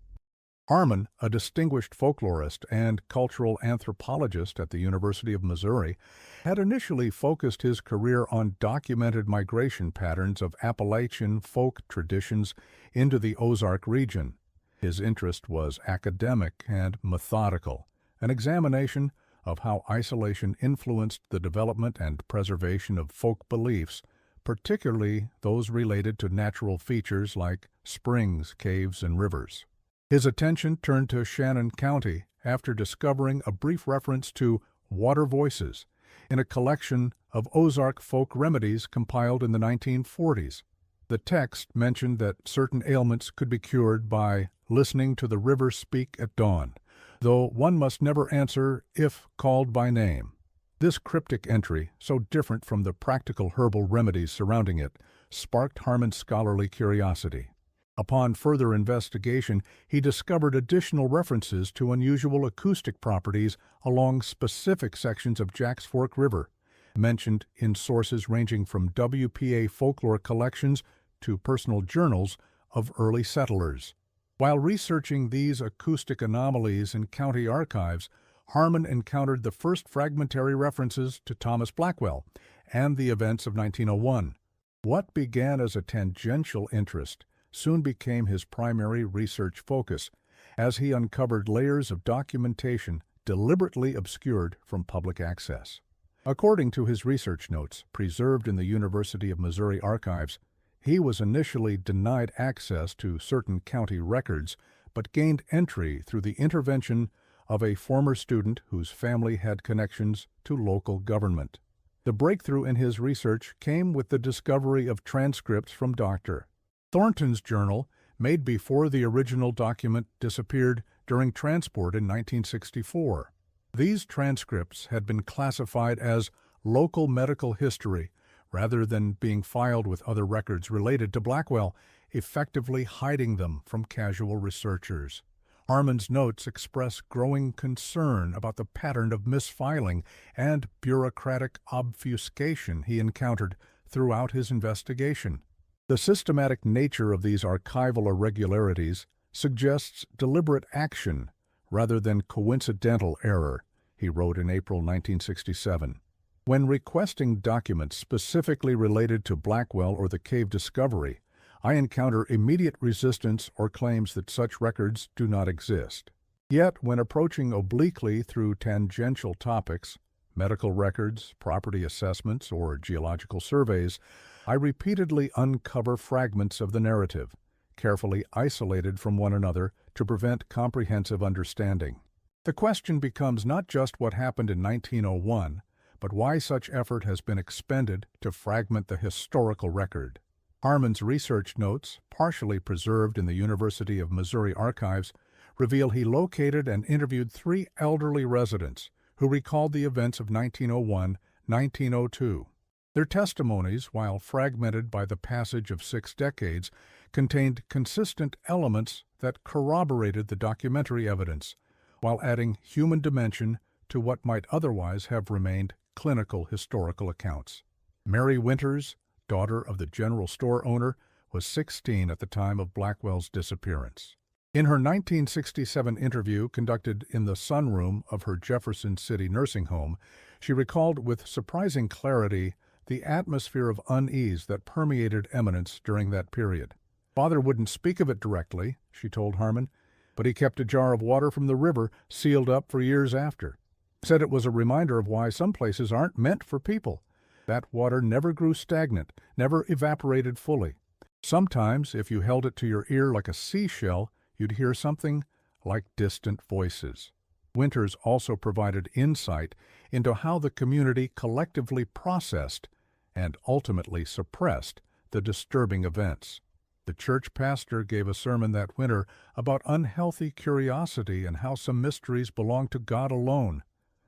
Harmon, a distinguished folklorist and cultural anthropologist at the University of Missouri, had initially focused his career on documented migration patterns of Appalachian folk traditions into the Ozark region. His interest was academic and methodical, an examination of how isolation influenced the development and preservation of folk beliefs, particularly those related to natural features like springs, caves, and rivers. His attention turned to Shannon County after discovering a brief reference to water voices in a collection of Ozark folk remedies compiled in the 1940s. The text mentioned that certain ailments could be cured by listening to the river speak at dawn, though one must never answer if called by name. This cryptic entry, so different from the practical herbal remedies surrounding it, sparked Harmon's scholarly curiosity. Upon further investigation, he discovered additional references to unusual acoustic properties along specific sections of Jack's Fork River, mentioned in sources ranging from WPA folklore collections to personal journals of early settlers. While researching these acoustic anomalies in county archives, Harmon encountered the first fragmentary references to Thomas Blackwell and the events of 1901. What began as a tangential interest soon became his primary research focus, as he uncovered layers of documentation deliberately obscured from public access. According to his research notes, preserved in the University of Missouri archives, he was initially denied access to certain county records, but gained entry through the intervention of a former student whose family had connections to local government. The breakthrough in his research came with the discovery of transcripts from Dr. Thornton's journal, made before the original document disappeared during transport in 1964. These transcripts had been classified as local medical history rather than being filed with other records related to Blackwell, effectively hiding them from casual researchers. Harmon's notes express growing concern about the pattern of misfiling and bureaucratic obfuscation he encountered throughout his investigation. The systematic nature of these archival irregularities suggests deliberate action rather than coincidental error, he wrote in April 1967. When requesting documents specifically related to Blackwell or the cave discovery, I encounter immediate resistance or claims that such records do not exist. Yet, when approaching obliquely through tangential topics, medical records, property assessments, or geological surveys, I repeatedly uncover fragments of the narrative, carefully isolated from one another to prevent comprehensive understanding. The question becomes not just what happened in 1901, but why such effort has been expended to fragment the historical record. Harmon's research notes, partially preserved in the University of Missouri archives, reveal he located and interviewed 3 elderly residents who recalled the events of 1901-1902. Their testimonies, while fragmented by the passage of 6 decades, contained consistent elements that corroborated the documentary evidence, while adding human dimension to what might otherwise have remained clinical historical accounts. Mary Winters, daughter of the general store owner, was 16 at the time of Blackwell's disappearance. In her 1967 interview conducted in the sunroom of her Jefferson City nursing home, she recalled with surprising clarity the atmosphere of unease that permeated Eminence during that period. Father wouldn't speak of it directly, she told Harmon, but he kept a jar of water from the river sealed up for years after. Said it was a reminder of why some places aren't meant for people. That water never grew stagnant, never evaporated fully. Sometimes, if you held it to your ear like a seashell, you'd hear something like distant voices. Winters also provided insight into how the community collectively processed and ultimately suppressed the disturbing events. The church pastor gave a sermon that winter about unhealthy curiosity and how some mysteries belong to God alone.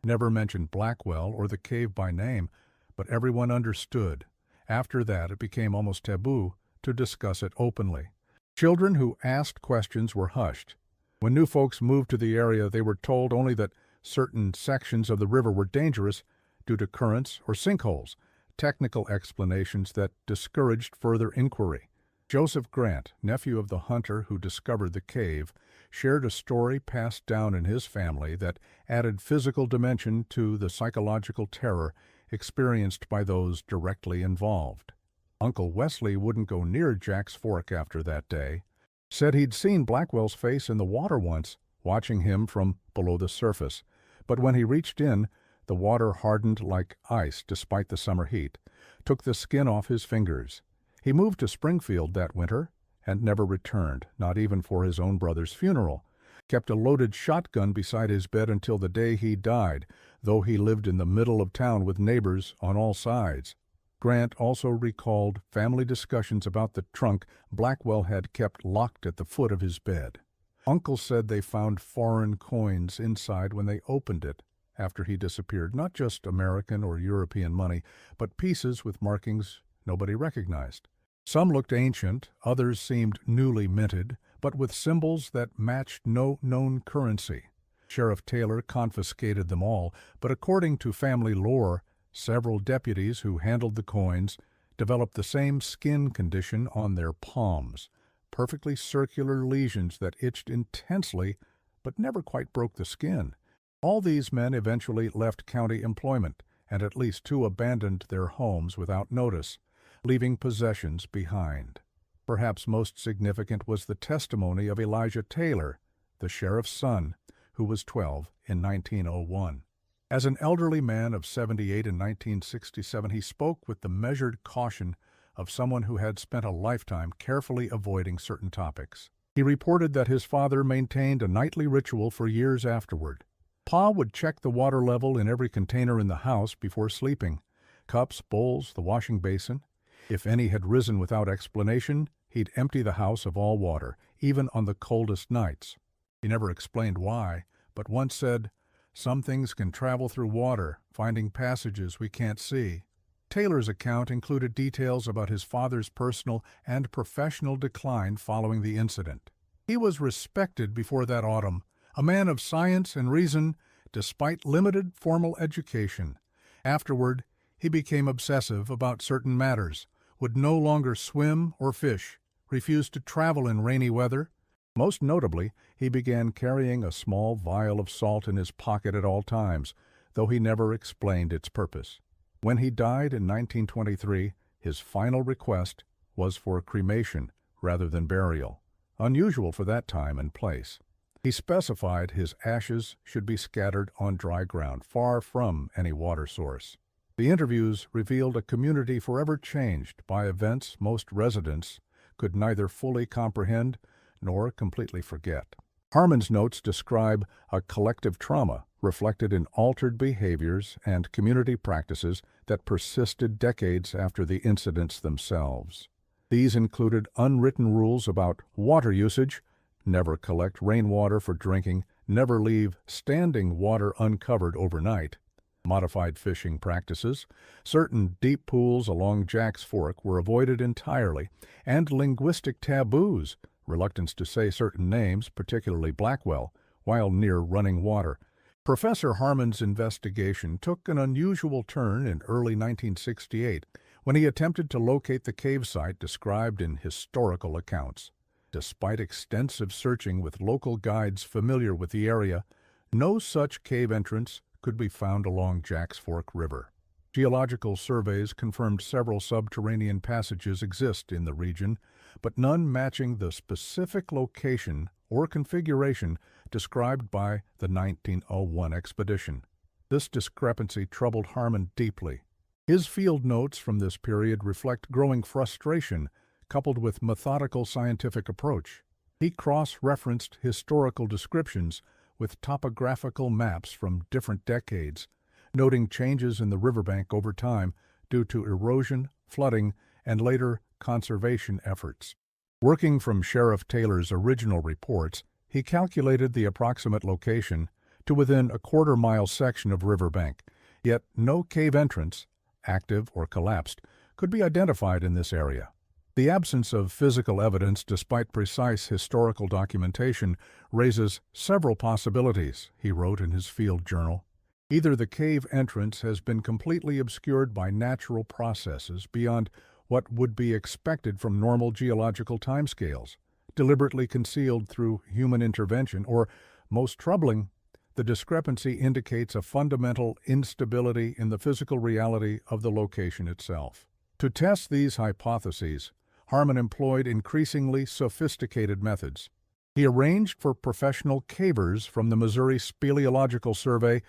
Never mentioned Blackwell or the cave by name, but everyone understood. After that, it became almost taboo to discuss it openly. Children who asked questions were hushed. When new folks moved to the area, they were told only that certain sections of the river were dangerous due to currents or sinkholes, technical explanations that discouraged further inquiry. Joseph Grant, nephew of the hunter who discovered the cave, shared a story passed down in his family that added physical dimension to the psychological terror experienced by those directly involved. Uncle Wesley wouldn't go near Jack's Fork after that day. Said he'd seen Blackwell's face in the water once, watching him from below the surface, but when he reached in, the water hardened like ice despite the summer heat, took the skin off his fingers. He moved to Springfield that winter and never returned, not even for his own brother's funeral. Kept a loaded shotgun beside his bed until the day he died, though he lived in the middle of town with neighbors on all sides. Grant also recalled family discussions about the trunk Blackwell had kept locked at the foot of his bed. Uncle said they found foreign coins inside when they opened it, after he disappeared, not just American or European money, but pieces with markings nobody recognized. Some looked ancient, others seemed newly minted, but with symbols that matched no known currency. Sheriff Taylor confiscated them all, but according to family lore, several deputies who handled the coins developed the same skin condition on their palms, perfectly circular lesions that itched intensely but never quite broke the skin. All these men eventually left county employment, and at least two abandoned their homes without notice, leaving possessions behind. Perhaps most significant was the testimony of Elijah Taylor, the sheriff's son, who was 12 in 1901. As an elderly man of 78 in 1967, he spoke with the measured caution of someone who had spent a lifetime carefully avoiding certain topics. He reported that his father maintained a nightly ritual for years afterward. Pa would check the water level in every container in the house before sleeping: cups, bowls, the washing basin. If any had risen without explanation, he'd empty the house of all water, even on the coldest nights. He never explained why, but once said, "Some things can travel through water, finding passages we can't see." Taylor's account included details about his father's personal and professional decline following the incident. He was respected before that autumn, a man of science and reason, despite limited formal education. Afterward, he became obsessive about certain matters, would no longer swim or fish, refused to travel in rainy weather. Most notably, he began carrying a small vial of salt in his pocket at all times, though he never explained its purpose. When he died in 1923, his final request was for cremation rather than burial, unusual for that time and place. He specified his ashes should be scattered on dry ground, far from any water source. The interviews revealed a community forever changed by events most residents could neither fully comprehend nor completely forget. Harmon's notes describe a collective trauma reflected in altered behaviors and community practices that persisted decades after the incidents themselves. These included unwritten rules about water usage: never collect rainwater for drinking, never leave standing water uncovered overnight. Modified fishing practices: certain deep pools along Jack's Fork were avoided entirely, and linguistic taboos: reluctance to say certain names, particularly Blackwell, while near running water. Professor Harmon's investigation took an unusual turn in early 1968 when he attempted to locate the cave site described in historical accounts. Despite extensive searching with local guides familiar with the area, no such cave entrance could be found along Jack's Fork River. Geological surveys confirmed several subterranean passages exist in the region, but none matching the specific location or configuration described by the 1901 expedition. This discrepancy troubled Harmon deeply. His field notes from this period reflect growing frustration coupled with methodical scientific approach. He cross-referenced historical descriptions with topographical maps from different decades, noting changes in the riverbank over time due to erosion, flooding, and later conservation efforts. Working from Sheriff Taylor's original reports, he calculated the approximate location to within a quarter-mile section of riverbank, yet no cave entrance, active or collapsed, could be identified in this area. The absence of physical evidence, despite precise historical documentation, raises several possibilities, he wrote in his field journal. Either the cave entrance has been completely obscured by natural processes beyond what would be expected from normal geological timescales, deliberately concealed through human intervention, or, most troubling, the discrepancy indicates a fundamental instability in the physical reality of the location itself. To test these hypotheses, Harmon employed increasingly sophisticated methods. He arranged for professional cavers from the Missouri Speleological Survey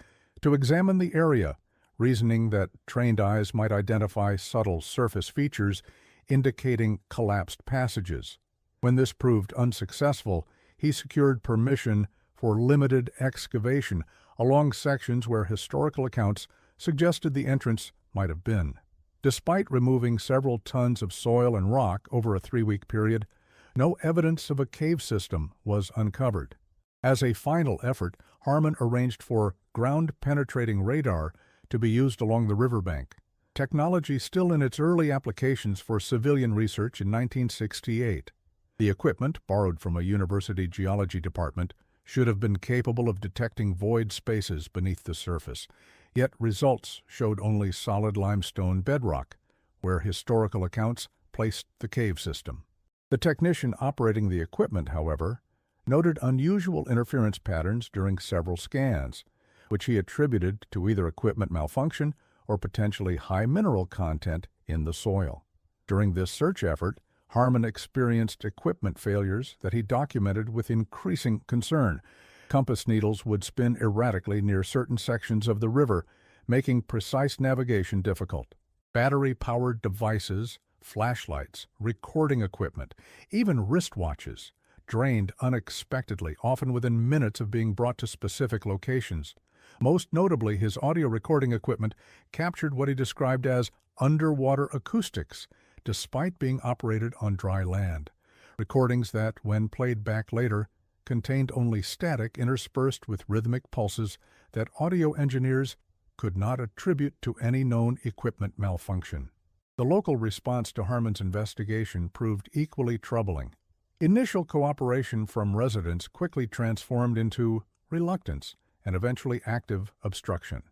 to examine the area, reasoning that trained eyes might identify subtle surface features indicating collapsed passages. When this proved unsuccessful, he secured permission for limited excavation along sections where historical accounts suggested the entrance might have been. Despite removing several tons of soil and rock over a 3-week period, no evidence of a cave system was uncovered. As a final effort, Harmon arranged for ground-penetrating radar to be used along the riverbank, technology still in its early applications for civilian research in 1968. The equipment, borrowed from a university geology department, should have been capable of detecting void spaces beneath the surface, yet results showed only solid limestone bedrock, where historical accounts placed the cave system. The technician operating the equipment, however, noted unusual interference patterns during several scans, which he attributed to either equipment malfunction or potentially high mineral content in the soil. During this search effort, Harmon experienced equipment failures that he documented with increasing concern. Compass needles would spin erratically near certain sections of the river, making precise navigation difficult. Battery-powered devices, flashlights, recording equipment, even wristwatches, drained unexpectedly, often within minutes of being brought to specific locations. Most notably, his audio recording equipment captured what he described as underwater acoustics, despite being operated on dry land. Recordings that, when played back later, contained only static interspersed with rhythmic pulses that audio engineers could not attribute to any known equipment malfunction. The local response to Harmon's investigation proved equally troubling. Initial cooperation from residents quickly transformed into reluctance and eventually active obstruction.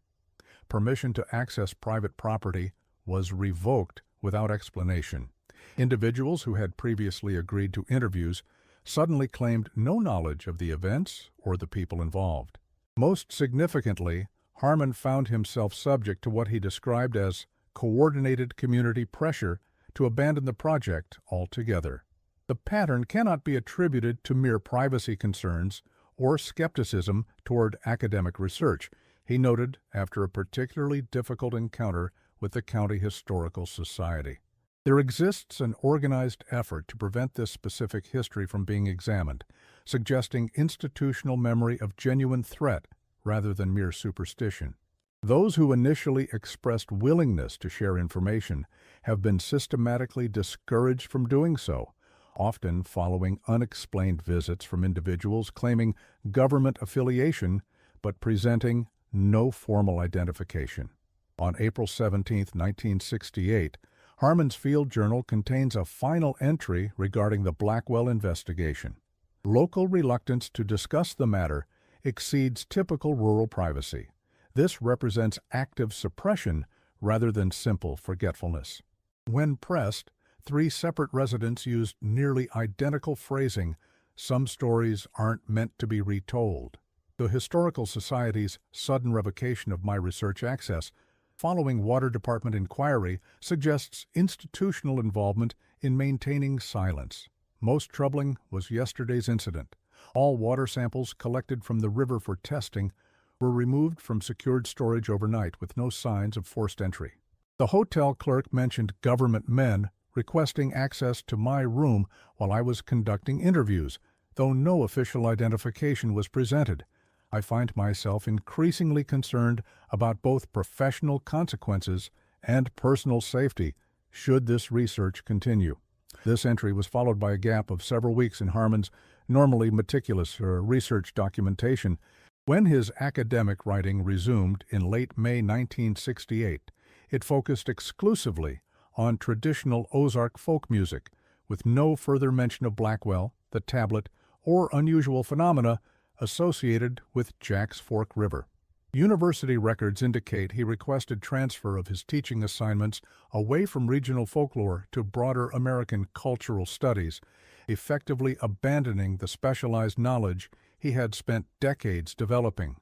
Permission to access private property was revoked without explanation. Individuals who had previously agreed to interviews suddenly claimed no knowledge of the events or the people involved. Most significantly, Harmon found himself subject to what he described as coordinated community pressure to abandon the project altogether. The pattern cannot be attributed to mere privacy concerns or skepticism toward academic research, he noted after a particularly difficult encounter with the County Historical Society. There exists an organized effort to prevent this specific history from being examined, suggesting institutional memory of genuine threat rather than mere superstition. Those who initially expressed willingness to share information have been systematically discouraged from doing so, often following unexplained visits from individuals claiming government affiliation but presenting no formal identification. On April 17, 1968, Harmon's Field Journal contains a final entry regarding the Blackwell investigation. Local reluctance to discuss the matter exceeds typical rural privacy. This represents active suppression rather than simple forgetfulness. When pressed, 3 separate residents used nearly identical phrasing, "Some stories aren't meant to be retold." The Historical Society's sudden revocation of my research access following Water Department inquiry suggests institutional involvement in maintaining silence. Most troubling was yesterday's incident. All water samples collected from the river for testing were removed from secured storage overnight with no signs of forced entry. The hotel clerk mentioned government men requesting access to my room while I was conducting interviews, though no official identification was presented. I find myself increasingly concerned about both professional consequences and personal safety should this research continue. This entry was followed by a gap of several weeks in Harmon's normally meticulous research documentation. When his academic writing resumed in late May 1968, it focused exclusively on traditional Ozark folk music, with no further mention of Blackwell, the tablet, or unusual phenomena associated with Jack's Fork River. University records indicate he requested transfer of his teaching assignments away from regional folklore to broader American cultural studies, effectively abandoning the specialized knowledge he had spent decades developing.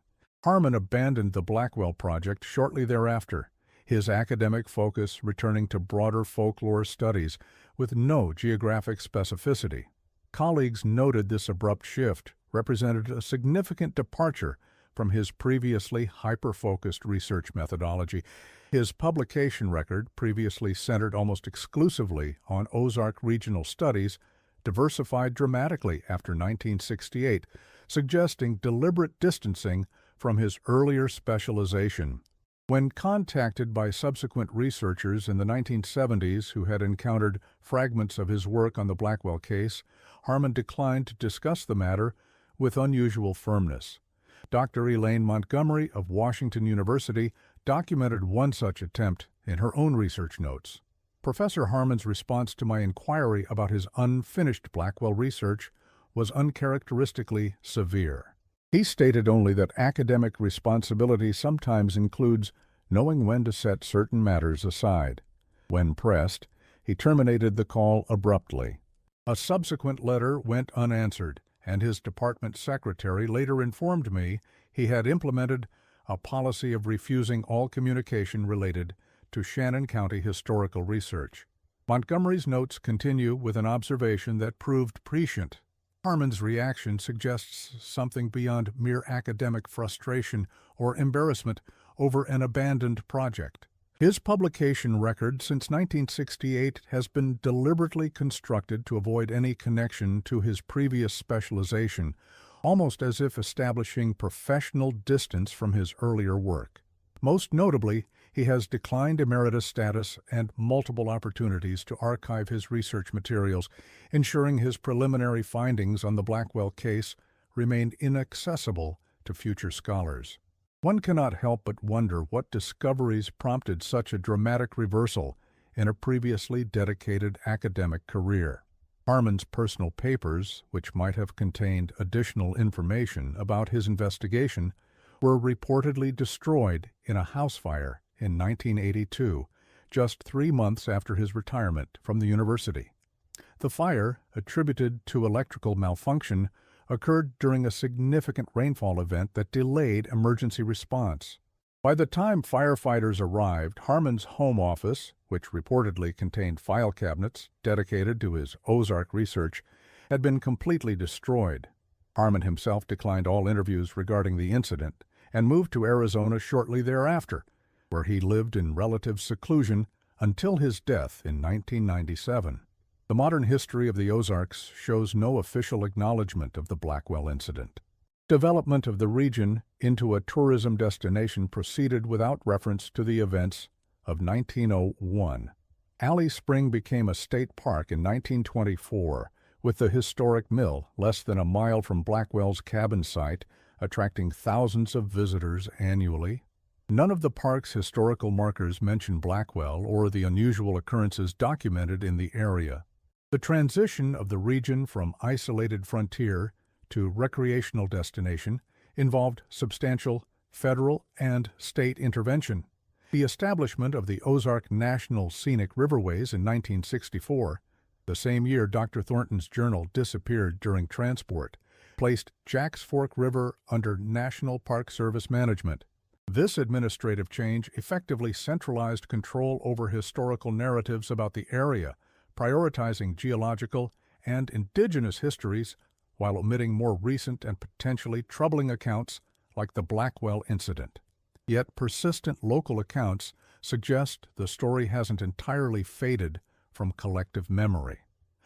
Harmon abandoned the Blackwell project shortly thereafter, his academic focus returning to broader folklore studies with no geographic specificity. Colleagues noted this abrupt shift represented a significant departure from his previously hyper-focused research methodology. His publication record, previously centered almost exclusively on Ozark regional studies, diversified dramatically after 1968, suggesting deliberate distancing from his earlier specialization. When contacted by subsequent researchers in the 1970s who had encountered fragments of his work on the Blackwell case, Harmon declined to discuss the matter with unusual firmness. Dr. Elaine Montgomery of Washington University documented one such attempt in her own research notes. Professor Harmon's response to my inquiry about his unfinished Blackwell research was uncharacteristically severe. He stated only that academic responsibility sometimes includes knowing when to set certain matters aside. When pressed, he terminated the call abruptly. A subsequent letter went unanswered, and his department secretary later informed me he had implemented a policy of refusing all communication related to Shannon County historical research. Montgomery's notes continue with an observation that proved prescient. Harmon's reaction suggests something beyond mere academic frustration or embarrassment over an abandoned project. His publication record since 1968 has been deliberately constructed to avoid any connection to his previous specialization, almost as if establishing professional distance from his earlier work. Most notably, he has declined emeritus status and multiple opportunities to archive his research materials, ensuring his preliminary findings on the Blackwell case remained inaccessible to future scholars. One cannot help but wonder what discoveries prompted such a dramatic reversal in a previously dedicated academic career. Harmon's personal papers, which might have contained additional information about his investigation, were reportedly destroyed in a house fire in 1982, just 3 months after his retirement from the university. The fire, attributed to electrical malfunction, occurred during a significant rainfall event that delayed emergency response. By the time firefighters arrived, Harmon's home office, which reportedly contained file cabinets dedicated to his Ozark research, had been completely destroyed. Harmon himself declined all interviews regarding the incident and moved to Arizona shortly thereafter, where he lived in relative seclusion until his death in 1997. The modern history of the Ozarks shows no official acknowledgement of the Blackwell incident. Development of the region into a tourism destination proceeded without reference to the events of 1901. Alley Spring became a state park in 1924, with the historic mill less than a mile from Blackwell's cabin site, attracting thousands of visitors annually. None of the park's historical markers mention Blackwell or the unusual occurrences documented in the area. The transition of the region from isolated frontier to recreational destination involved substantial federal and state intervention. The establishment of the Ozark National Scenic Riverways in 1964, the same year Dr. Thornton's journal disappeared during transport, placed Jack's Fork River under National Park Service management. This administrative change effectively centralized control over historical narratives about the area, prioritizing geological and indigenous histories while omitting more recent and potentially troubling accounts like the Blackwell incident. Yet persistent local accounts suggest the story hasn't entirely faded from collective memory.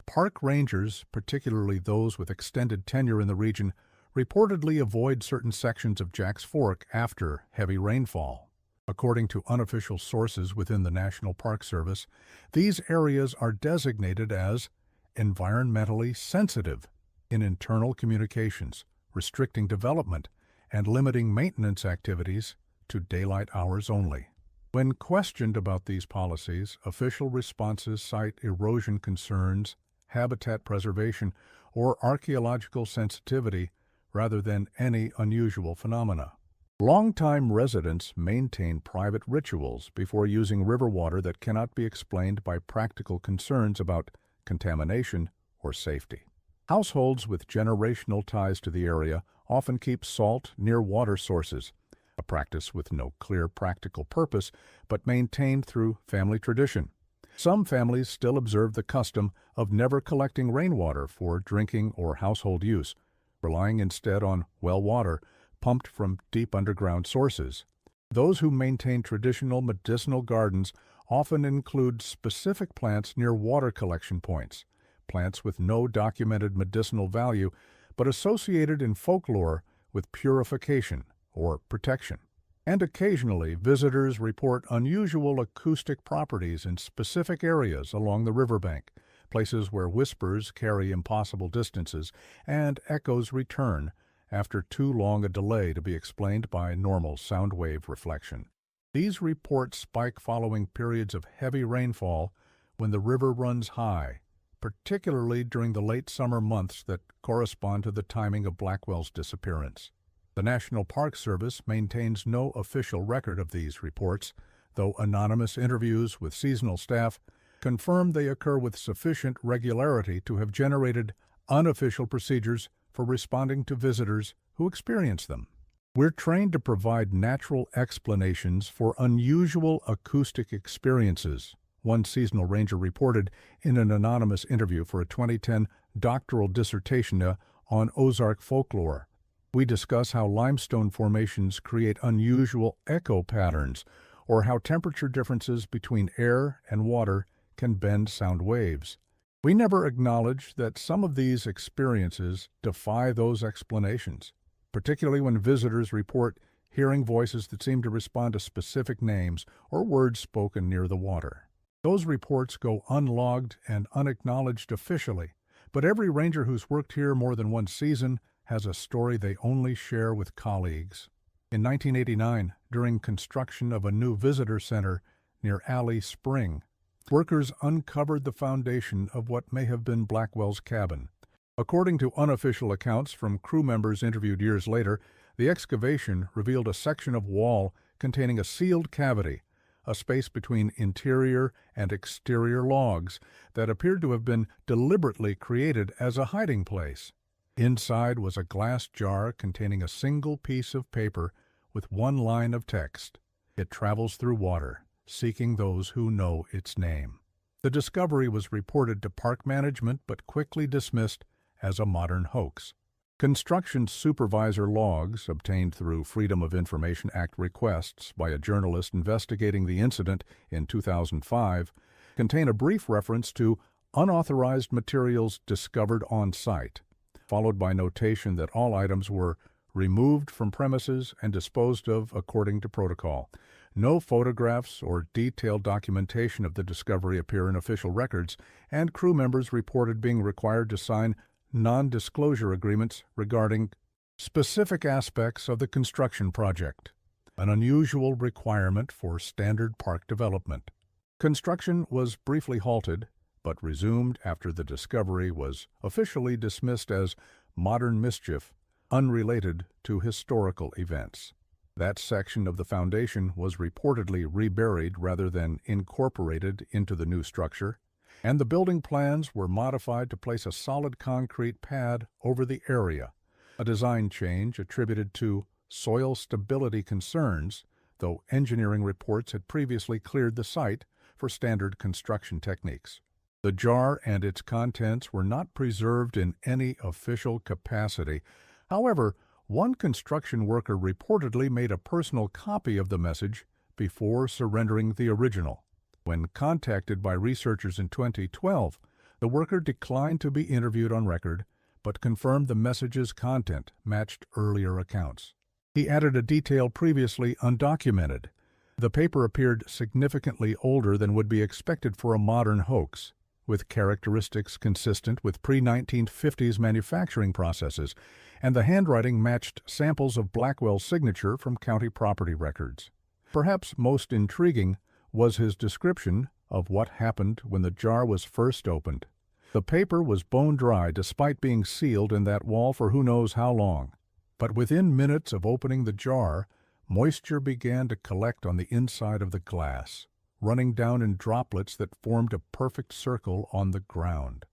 Park rangers, particularly those with extended tenure in the region, reportedly avoid certain sections of Jack's Fork after heavy rainfall. According to unofficial sources within the National Park Service, these areas are designated as environmentally sensitive in internal communications, restricting development and limiting maintenance activities to daylight hours only. When questioned about these policies, official responses cite erosion concerns, habitat preservation, or archaeological sensitivity rather than any unusual phenomena. Longtime residents maintain private rituals before using river water that cannot be explained by practical concerns about contamination or safety. Households with generational ties to the area often keep salt near water sources, a practice with no clear practical purpose but maintained through family tradition. Some families still observe the custom of never collecting rainwater for drinking or household use, relying instead on well water pumped from deep underground sources. Those who maintain traditional medicinal gardens often include specific plants near water collection points, plants with no documented medicinal value but associated in folklore with purification or protection. And occasionally, visitors report unusual acoustic properties in specific areas along the riverbank, places where whispers carry impossible distances and echoes return after too long a delay to be explained by normal sound wave reflection. These reports spike following periods of heavy rainfall when the river runs high, particularly during the late summer months that correspond to the timing of Blackwell's disappearance. The National Park Service maintains no official record of these reports, though anonymous interviews with seasonal staff confirm they occur with sufficient regularity to have generated unofficial procedures for responding to visitors who experience them. We're trained to provide natural explanations for unusual acoustic experiences, one seasonal ranger reported in an anonymous interview for a 2010 doctoral dissertation on Ozark folklore. We discuss how limestone formations create unusual echo patterns, or how temperature differences between air and water can bend sound waves. We never acknowledge that some of these experiences defy those explanations, particularly when visitors report hearing voices that seem to respond to specific names or words spoken near the water. Those reports go unlogged and unacknowledged officially, but every ranger who's worked here more than one season has a story they only share with colleagues. In 1989, during construction of a new visitor center near Alley Spring, workers uncovered the foundation of what may have been Blackwell's cabin. According to unofficial accounts from crew members interviewed years later, the excavation revealed a section of wall containing a sealed cavity, a space between interior and exterior logs that appeared to have been deliberately created as a hiding place. Inside was a glass jar containing a single piece of paper with one line of text. It travels through water, seeking those who know its name. The discovery was reported to park management but quickly dismissed as a modern hoax. Construction supervisor logs, obtained through Freedom of Information Act requests by a journalist investigating the incident in 2005, contain a brief reference to unauthorized materials discovered on site, followed by notation that all items were removed from premises and disposed of according to protocol. No photographs or detailed documentation of the discovery appear in official records, and crew members reported being required to sign non-disclosure agreements regarding specific aspects of the construction project, an unusual requirement for standard park development. Construction was briefly halted, but resumed after the discovery was officially dismissed as modern mischief, unrelated to historical events. That section of the foundation was reportedly reburied rather than incorporated into the new structure, and the building plans were modified to place a solid concrete pad over the area, a design change attributed to soil stability concerns, though engineering reports had previously cleared the site for standard construction techniques. The jar and its contents were not preserved in any official capacity. However, one construction worker reportedly made a personal copy of the message before surrendering the original. When contacted by researchers in 2012, the worker declined to be interviewed on record, but confirmed the message's content matched earlier accounts. He added a detail previously undocumented. The paper appeared significantly older than would be expected for a modern hoax, with characteristics consistent with pre-1950s manufacturing processes, and the handwriting matched samples of Blackwell's signature from county property records. Perhaps most intriguing was his description of what happened when the jar was first opened. The paper was bone dry despite being sealed in that wall for who knows how long. But within minutes of opening the jar, moisture began to collect on the inside of the glass, running down in droplets that formed a perfect circle on the ground.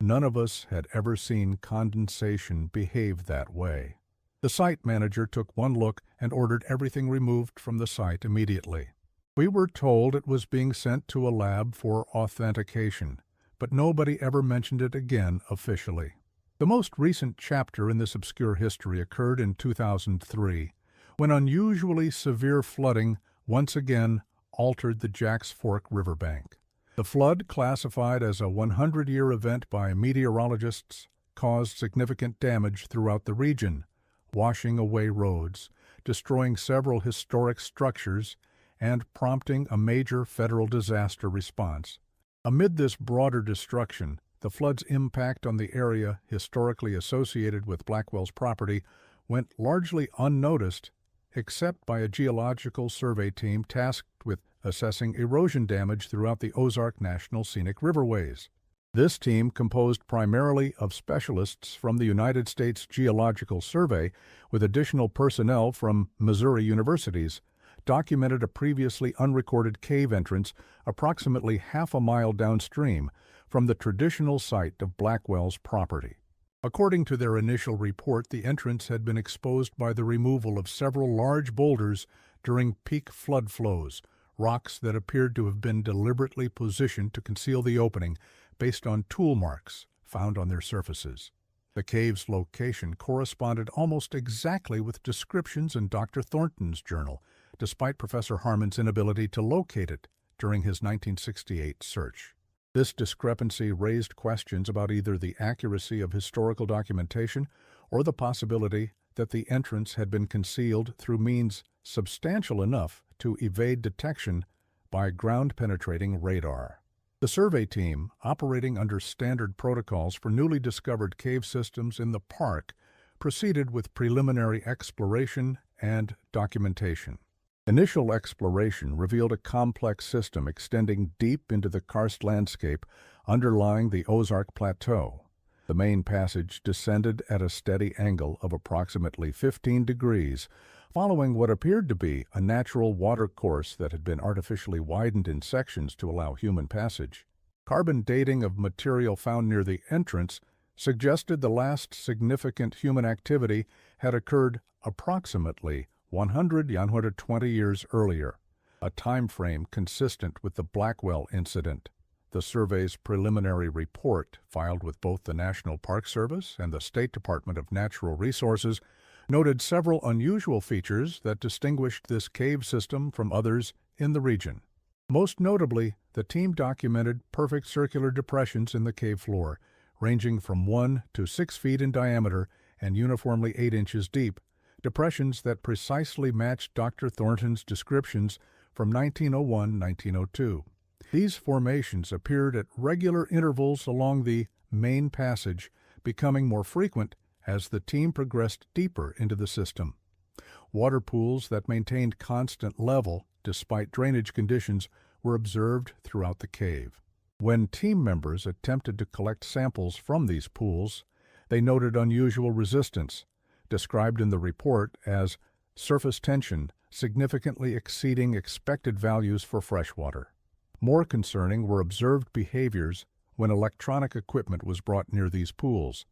None of us had ever seen condensation behave that way. The site manager took one look and ordered everything removed from the site immediately. We were told it was being sent to a lab for authentication, but nobody ever mentioned it again officially. The most recent chapter in this obscure history occurred in 2003, when unusually severe flooding once again altered the Jacks Fork riverbank. The flood, classified as a 100-year event by meteorologists, caused significant damage throughout the region, washing away roads, destroying several historic structures, and prompting a major federal disaster response. Amid this broader destruction, the flood's impact on the area historically associated with Blackwell's property went largely unnoticed, except by a geological survey team tasked with assessing erosion damage throughout the Ozark National Scenic Riverways. This team, composed primarily of specialists from the United States Geological Survey with additional personnel from Missouri universities, documented a previously unrecorded cave entrance approximately half a mile downstream from the traditional site of Blackwell's property. According to their initial report, the entrance had been exposed by the removal of several large boulders during peak flood flows, rocks that appeared to have been deliberately positioned to conceal the opening based on tool marks found on their surfaces. The cave's location corresponded almost exactly with descriptions in Dr. Thornton's journal, despite Professor Harmon's inability to locate it during his 1968 search. This discrepancy raised questions about either the accuracy of historical documentation or the possibility that the entrance had been concealed through means substantial enough to evade detection by ground-penetrating radar. The survey team, operating under standard protocols for newly discovered cave systems in the park, proceeded with preliminary exploration and documentation. Initial exploration revealed a complex system extending deep into the karst landscape underlying the Ozark Plateau. The main passage descended at a steady angle of approximately 15 degrees, following what appeared to be a natural watercourse that had been artificially widened in sections to allow human passage. Carbon dating of material found near the entrance suggested the last significant human activity had occurred approximately 120 years earlier, a time frame consistent with the Blackwell incident. The survey's preliminary report, filed with both the National Park Service and the State Department of Natural Resources, noted several unusual features that distinguished this cave system from others in the region. Most notably, the team documented perfect circular depressions in the cave floor, ranging from 1 to 6 feet in diameter and uniformly 8 inches deep, depressions that precisely matched Dr. Thornton's descriptions from 1901-1902. These formations appeared at regular intervals along the main passage, becoming more frequent as the team progressed deeper into the system. Water pools that maintained constant level despite drainage conditions were observed throughout the cave. When team members attempted to collect samples from these pools, they noted unusual resistance, described in the report as surface tension significantly exceeding expected values for freshwater. More concerning were observed behaviors when electronic equipment was brought near these pools.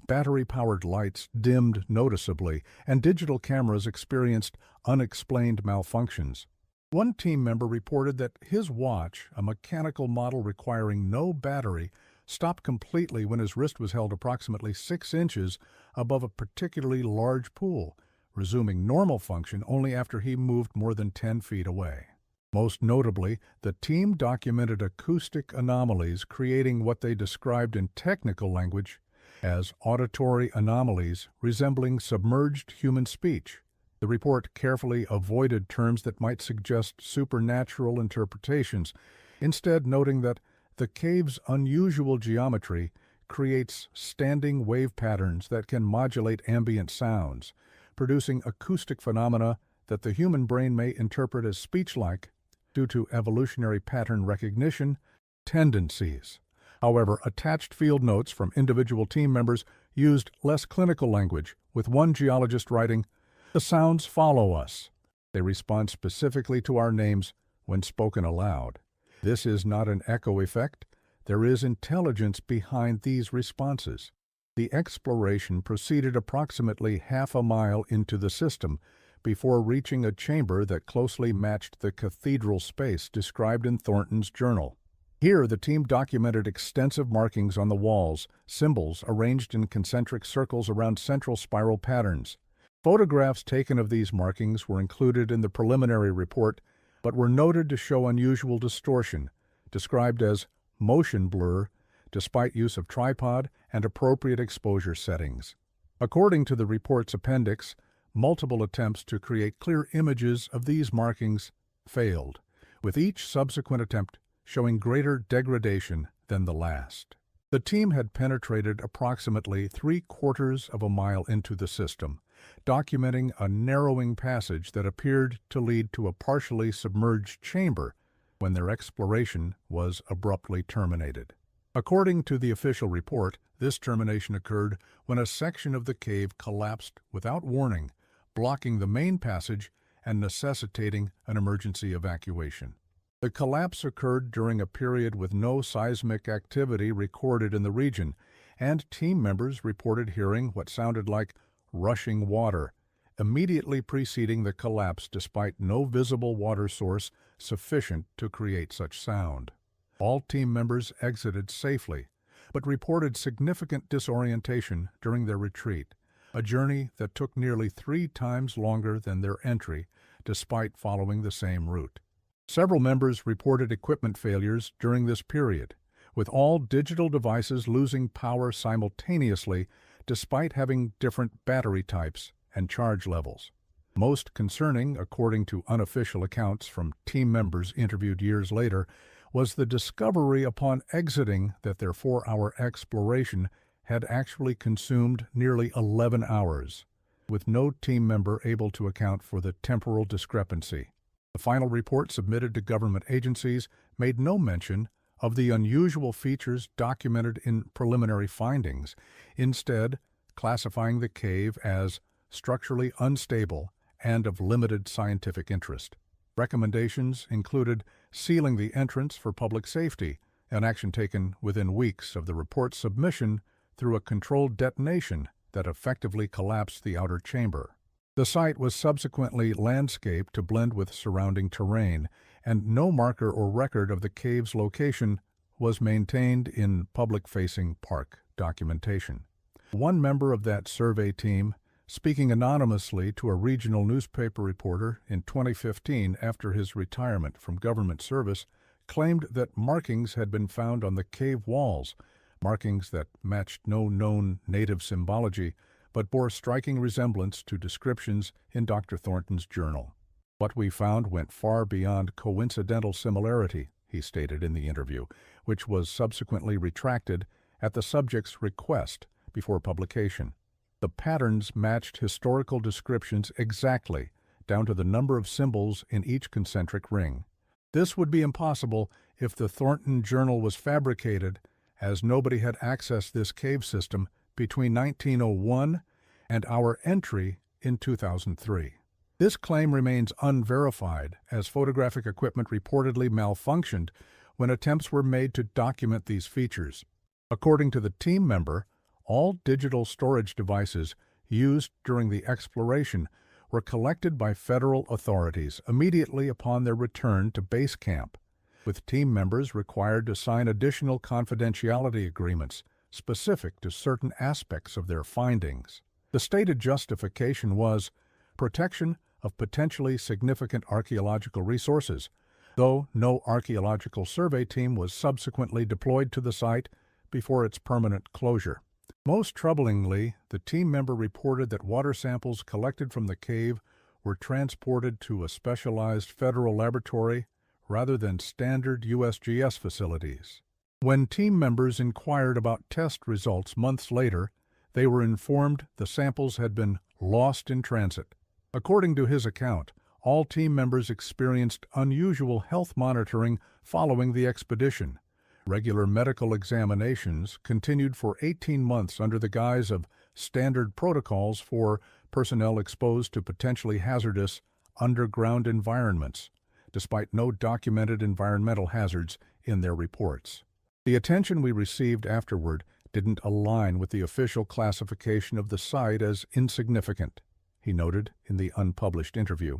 Battery-powered lights dimmed noticeably, and digital cameras experienced unexplained malfunctions. One team member reported that his watch, a mechanical model requiring no battery, stopped completely when his wrist was held approximately 6 inches above a particularly large pool, resuming normal function only after he moved more than 10 feet away. Most notably, the team documented acoustic anomalies, creating what they described in technical language as auditory anomalies resembling submerged human speech. The report carefully avoided terms that might suggest supernatural interpretations, instead noting that the cave's unusual geometry creates standing wave patterns that can modulate ambient sounds, producing acoustic phenomena that the human brain may interpret as speech-like due to evolutionary pattern recognition tendencies. However, attached field notes from individual team members used less clinical language, with one geologist writing, "The sounds follow us. They respond specifically to our names when spoken aloud. This is not an echo effect. There is intelligence behind these responses." The exploration proceeded approximately half a mile into the system before reaching a chamber that closely matched the cathedral space described in Thornton's journal. Here, the team documented extensive markings on the walls, symbols arranged in concentric circles around central spiral patterns. Photographs taken of these markings were included in the preliminary report, but were noted to show unusual distortion, described as motion blur, despite use of tripod and appropriate exposure settings. According to the report's appendix, multiple attempts to create clear images of these markings failed, with each subsequent attempt showing greater degradation than the last. The team had penetrated approximately 3/4 of a mile into the system, documenting a narrowing passage that appeared to lead to a partially submerged chamber when their exploration was abruptly terminated. According to the official report, this termination occurred when a section of the cave collapsed without warning, blocking the main passage and necessitating an emergency evacuation. The collapse occurred during a period with no seismic activity recorded in the region, and team members reported hearing what sounded like rushing water, immediately preceding the collapse despite no visible water source sufficient to create such sound. All team members exited safely, but reported significant disorientation during their retreat, a journey that took nearly 3 times longer than their entry, despite following the same route. Several members reported equipment failures during this period, with all digital devices losing power simultaneously despite having different battery types and charge levels. Most concerning, according to unofficial accounts from team members interviewed years later, was the discovery upon exiting that their 4-hour exploration had actually consumed nearly 11 hours, with no team member able to account for the temporal discrepancy. The final report submitted to government agencies made no mention of the unusual features documented in preliminary findings, instead classifying the cave as structurally unstable and of limited scientific interest. Recommendations included sealing the entrance for public safety, an action taken within weeks of the report's submission through a controlled detonation that effectively collapsed the outer chamber. The site was subsequently landscaped to blend with surrounding terrain, and no marker or record of the cave's location was maintained in public-facing park documentation. One member of that survey team, speaking anonymously to a regional newspaper reporter in 2015 after his retirement from government service, claimed that markings had been found on the cave walls, markings that matched no known native symbology, but bore striking resemblance to descriptions in Dr. Thornton's journal. What we found went far beyond coincidental similarity, he stated in the interview, which was subsequently retracted at the subject's request before publication. The patterns matched historical descriptions exactly, down to the number of symbols in each concentric ring. This would be impossible if the Thornton journal was fabricated, as nobody had accessed this cave system between 1901 and our entry in 2003. This claim remains unverified, as photographic equipment reportedly malfunctioned when attempts were made to document these features. According to the team member, all digital storage devices used during the exploration were collected by federal authorities immediately upon their return to base camp, with team members required to sign additional confidentiality agreements specific to certain aspects of their findings. The stated justification was protection of potentially significant archaeological resources, though no archaeological survey team was subsequently deployed to the site before its permanent closure. Most troublingly, the team member reported that water samples collected from the cave were transported to a specialized federal laboratory rather than standard USGS facilities. When team members inquired about test results months later, they were informed the samples had been lost in transit. According to his account, all team members experienced unusual health monitoring following the expedition. Regular medical examinations continued for 18 months under the guise of standard protocols for personnel exposed to potentially hazardous underground environments, despite no documented environmental hazards in their reports. The attention we received afterward didn't align with the official classification of the site as insignificant, he noted in the unpublished interview.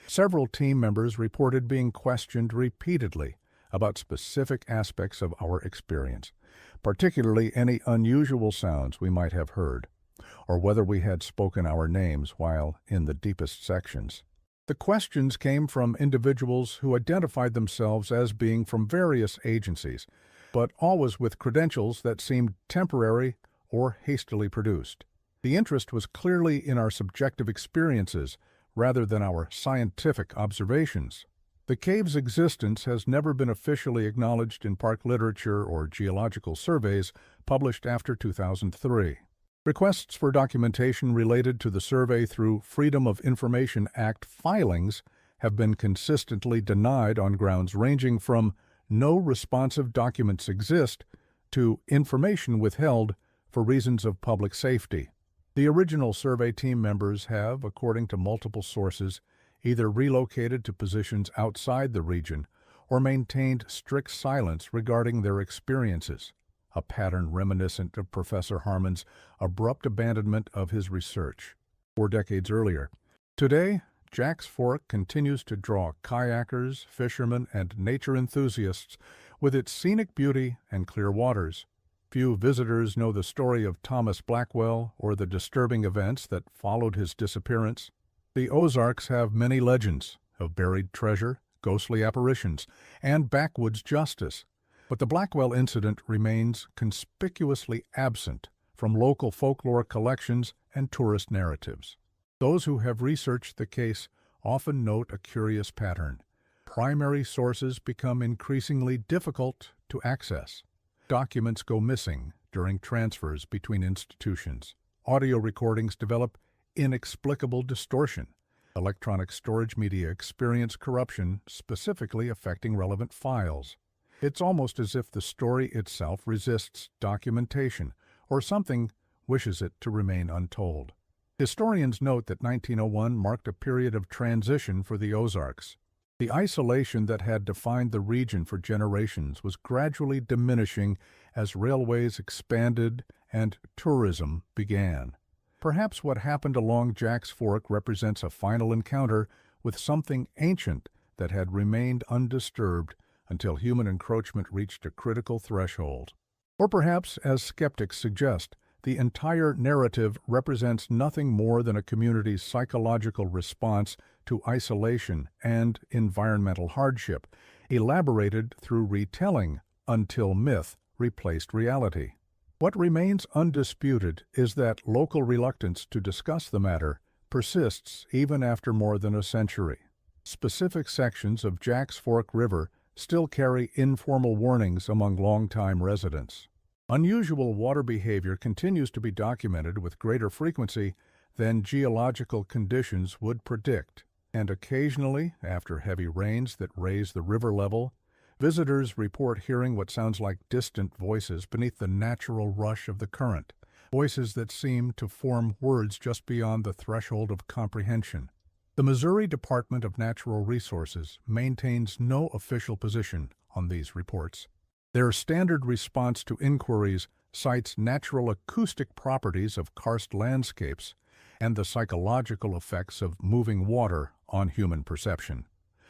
Several team members reported being questioned repeatedly about specific aspects of our experience, particularly any unusual sounds we might have heard, or whether we had spoken our names while in the deepest sections. The questions came from individuals who identified themselves as being from various agencies, but always with credentials that seemed temporary or hastily produced. The interest was clearly in our subjective experiences rather than our scientific observations. The cave's existence has never been officially acknowledged in park literature or geological surveys published after 2003. Requests for documentation related to the survey through Freedom of Information Act filings have been consistently denied on grounds ranging from no responsive documents exist to information withheld for reasons of public safety. The original survey team members have, according to multiple sources, either relocated to positions outside the region or maintained strict silence regarding their experiences, a pattern reminiscent of Professor Harmon's abrupt abandonment of his research 4 decades earlier. Today, Jack's Fork continues to draw kayakers, fishermen, and nature enthusiasts with its scenic beauty and clear waters. Few visitors know the story of Thomas Blackwell or the disturbing events that followed his disappearance. The Ozarks have many legends of buried treasure, ghostly apparitions, and backwoods justice, but the Blackwell incident remains conspicuously absent from local folklore collections and tourist narratives. Those who have researched the case often note a curious pattern. Primary sources become increasingly difficult to access. Documents go missing during transfers between institutions. Audio recordings develop inexplicable distortion. Electronic storage media experience corruption, specifically affecting relevant files. It's almost as if the story itself resists documentation, or something wishes it to remain untold. Historians note that 1901 marked a period of transition for the Ozarks. The isolation that had defined the region for generations was gradually diminishing as railways expanded and tourism began. Perhaps what happened along Jack's Fork represents a final encounter with something ancient that had remained undisturbed until human encroachment reached a critical threshold. Or perhaps, as skeptics suggest, the entire narrative represents nothing more than a community's psychological response to isolation and environmental hardship, elaborated through retelling until myth replaced reality. What remains undisputed is that local reluctance to discuss the matter persists even after more than a century. Specific sections of Jack's Fork River still carry informal warnings among longtime residents. Unusual water behavior continues to be documented with greater frequency than geological conditions would predict, and occasionally, after heavy rains that raise the river level, visitors report hearing what sounds like distant voices beneath the natural rush of the current, voices that seem to form words just beyond the threshold of comprehension. The Missouri Department of Natural Resources maintains no official position on these reports. Their standard response to inquiries cites natural acoustic properties of karst landscapes and the psychological effects of moving water on human perception.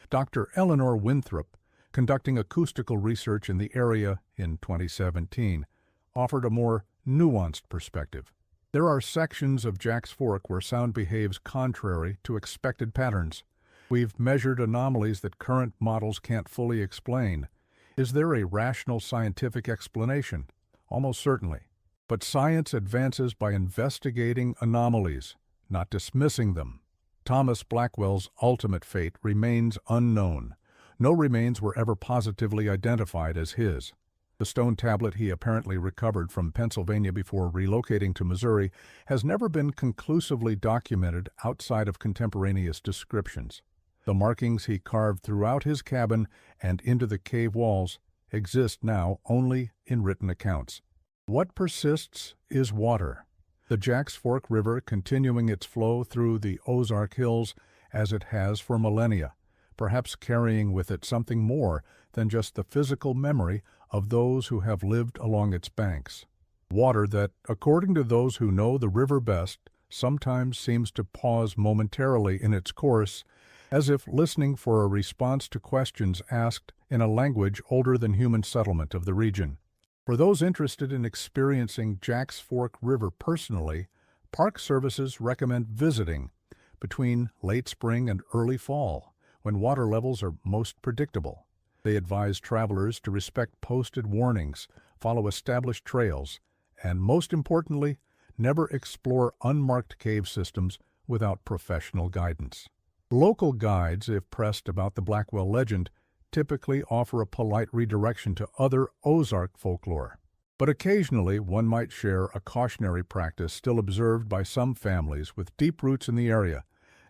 Dr. Eleanor Winthrop, conducting acoustical research in the area in 2017, offered a more nuanced perspective. There are sections of Jack's Fork where sound behaves contrary to expected patterns. We've measured anomalies that current models can't fully explain. Is there a rational scientific explanation? Almost certainly. But science advances by investigating anomalies, not dismissing them. Thomas Blackwell's ultimate fate remains unknown. No remains were ever positively identified as his. The stone tablet he apparently recovered from Pennsylvania before relocating to Missouri has never been conclusively documented outside of contemporaneous descriptions. The markings he carved throughout his cabin and into the cave walls exist now only in written accounts. What persists is water. The Jack's Fork River continuing its flow through the Ozark Hills as it has for millennia, perhaps carrying with it something more than just the physical memory of those who have lived along its banks. Water that, according to those who know the river best, sometimes seems to pause momentarily in its course, as if listening for a response to questions asked in a language older than human settlement of the region. For those interested in experiencing Jack's Fork River personally, Park Services recommend visiting between late spring and early fall, when water levels are most predictable. They advise travelers to respect posted warnings, follow established trails, and most importantly, never explore unmarked cave systems without professional guidance. Local guides, if pressed about the Blackwell legend, typically offer a polite redirection to other Ozark folklore. But occasionally one might share a cautionary practice still observed by some families with deep roots in the area: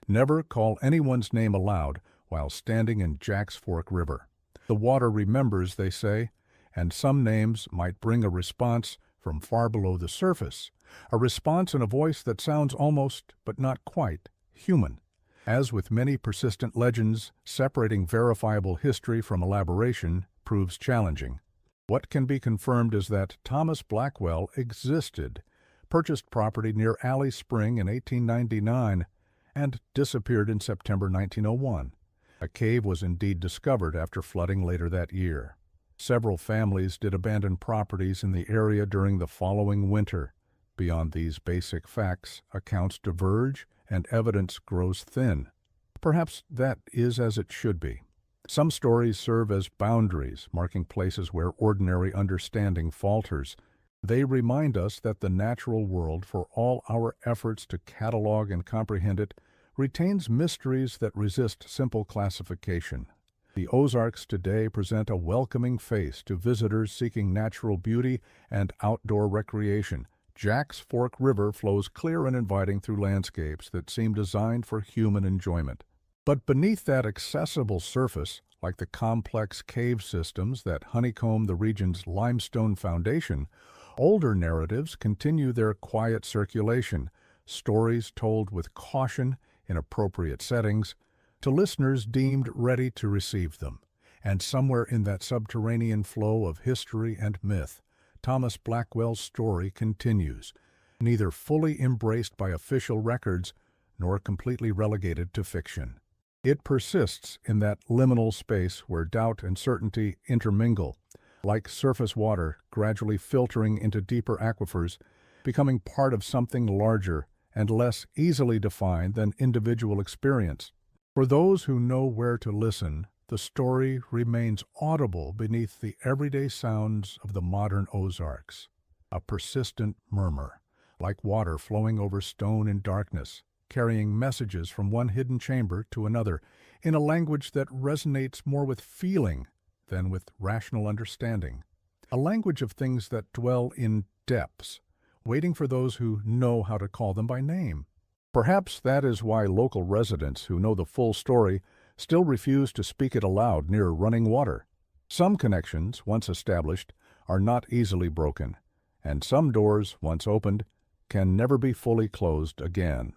never call anyone's name aloud while standing in Jack's Fork River. The water remembers, they say, and some names might bring a response from far below the surface, a response in a voice that sounds almost, but not quite, human. As with many persistent legends, separating verifiable history from elaboration proves challenging. What can be confirmed is that Thomas Blackwell existed, purchased property near Alley Spring in 1899, and disappeared in September 1901. A cave was indeed discovered after flooding later that year. Several families did abandon properties in the area during the following winter. Beyond these basic facts, accounts diverge and evidence grows thin. Perhaps that is as it should be. Some stories serve as boundaries, marking places where ordinary understanding falters. They remind us that the natural world, for all our efforts to catalog and comprehend it, retains mysteries that resist simple classification. The Ozarks today present a welcoming face to visitors seeking natural beauty and outdoor recreation. Jack's Fork River flows clear and inviting through landscapes that seem designed for human enjoyment. But beneath that accessible surface, like the complex cave systems that honeycomb the region's limestone foundation, older narratives continue their quiet circulation, stories told with caution in appropriate settings, to listeners deemed ready to receive them. And somewhere in that subterranean flow of history and myth, Thomas Blackwell's story continues, neither fully embraced by official records nor completely relegated to fiction. It persists in that liminal space where doubt and certainty intermingle, like surface water gradually filtering into deeper aquifers, becoming part of something larger and less easily defined than individual experience. For those who know where to listen, the story remains audible beneath the everyday sounds of the modern Ozarks, a persistent murmur, like water flowing over stone in darkness, carrying messages from one hidden chamber to another in a language that resonates more with feeling than with rational understanding. A language of things that dwell in depths, waiting for those who know how to call them by name. Perhaps that is why local residents who know the full story still refuse to speak it aloud near running water. Some connections, once established, are not easily broken, and some doors, once opened, can never be fully closed again.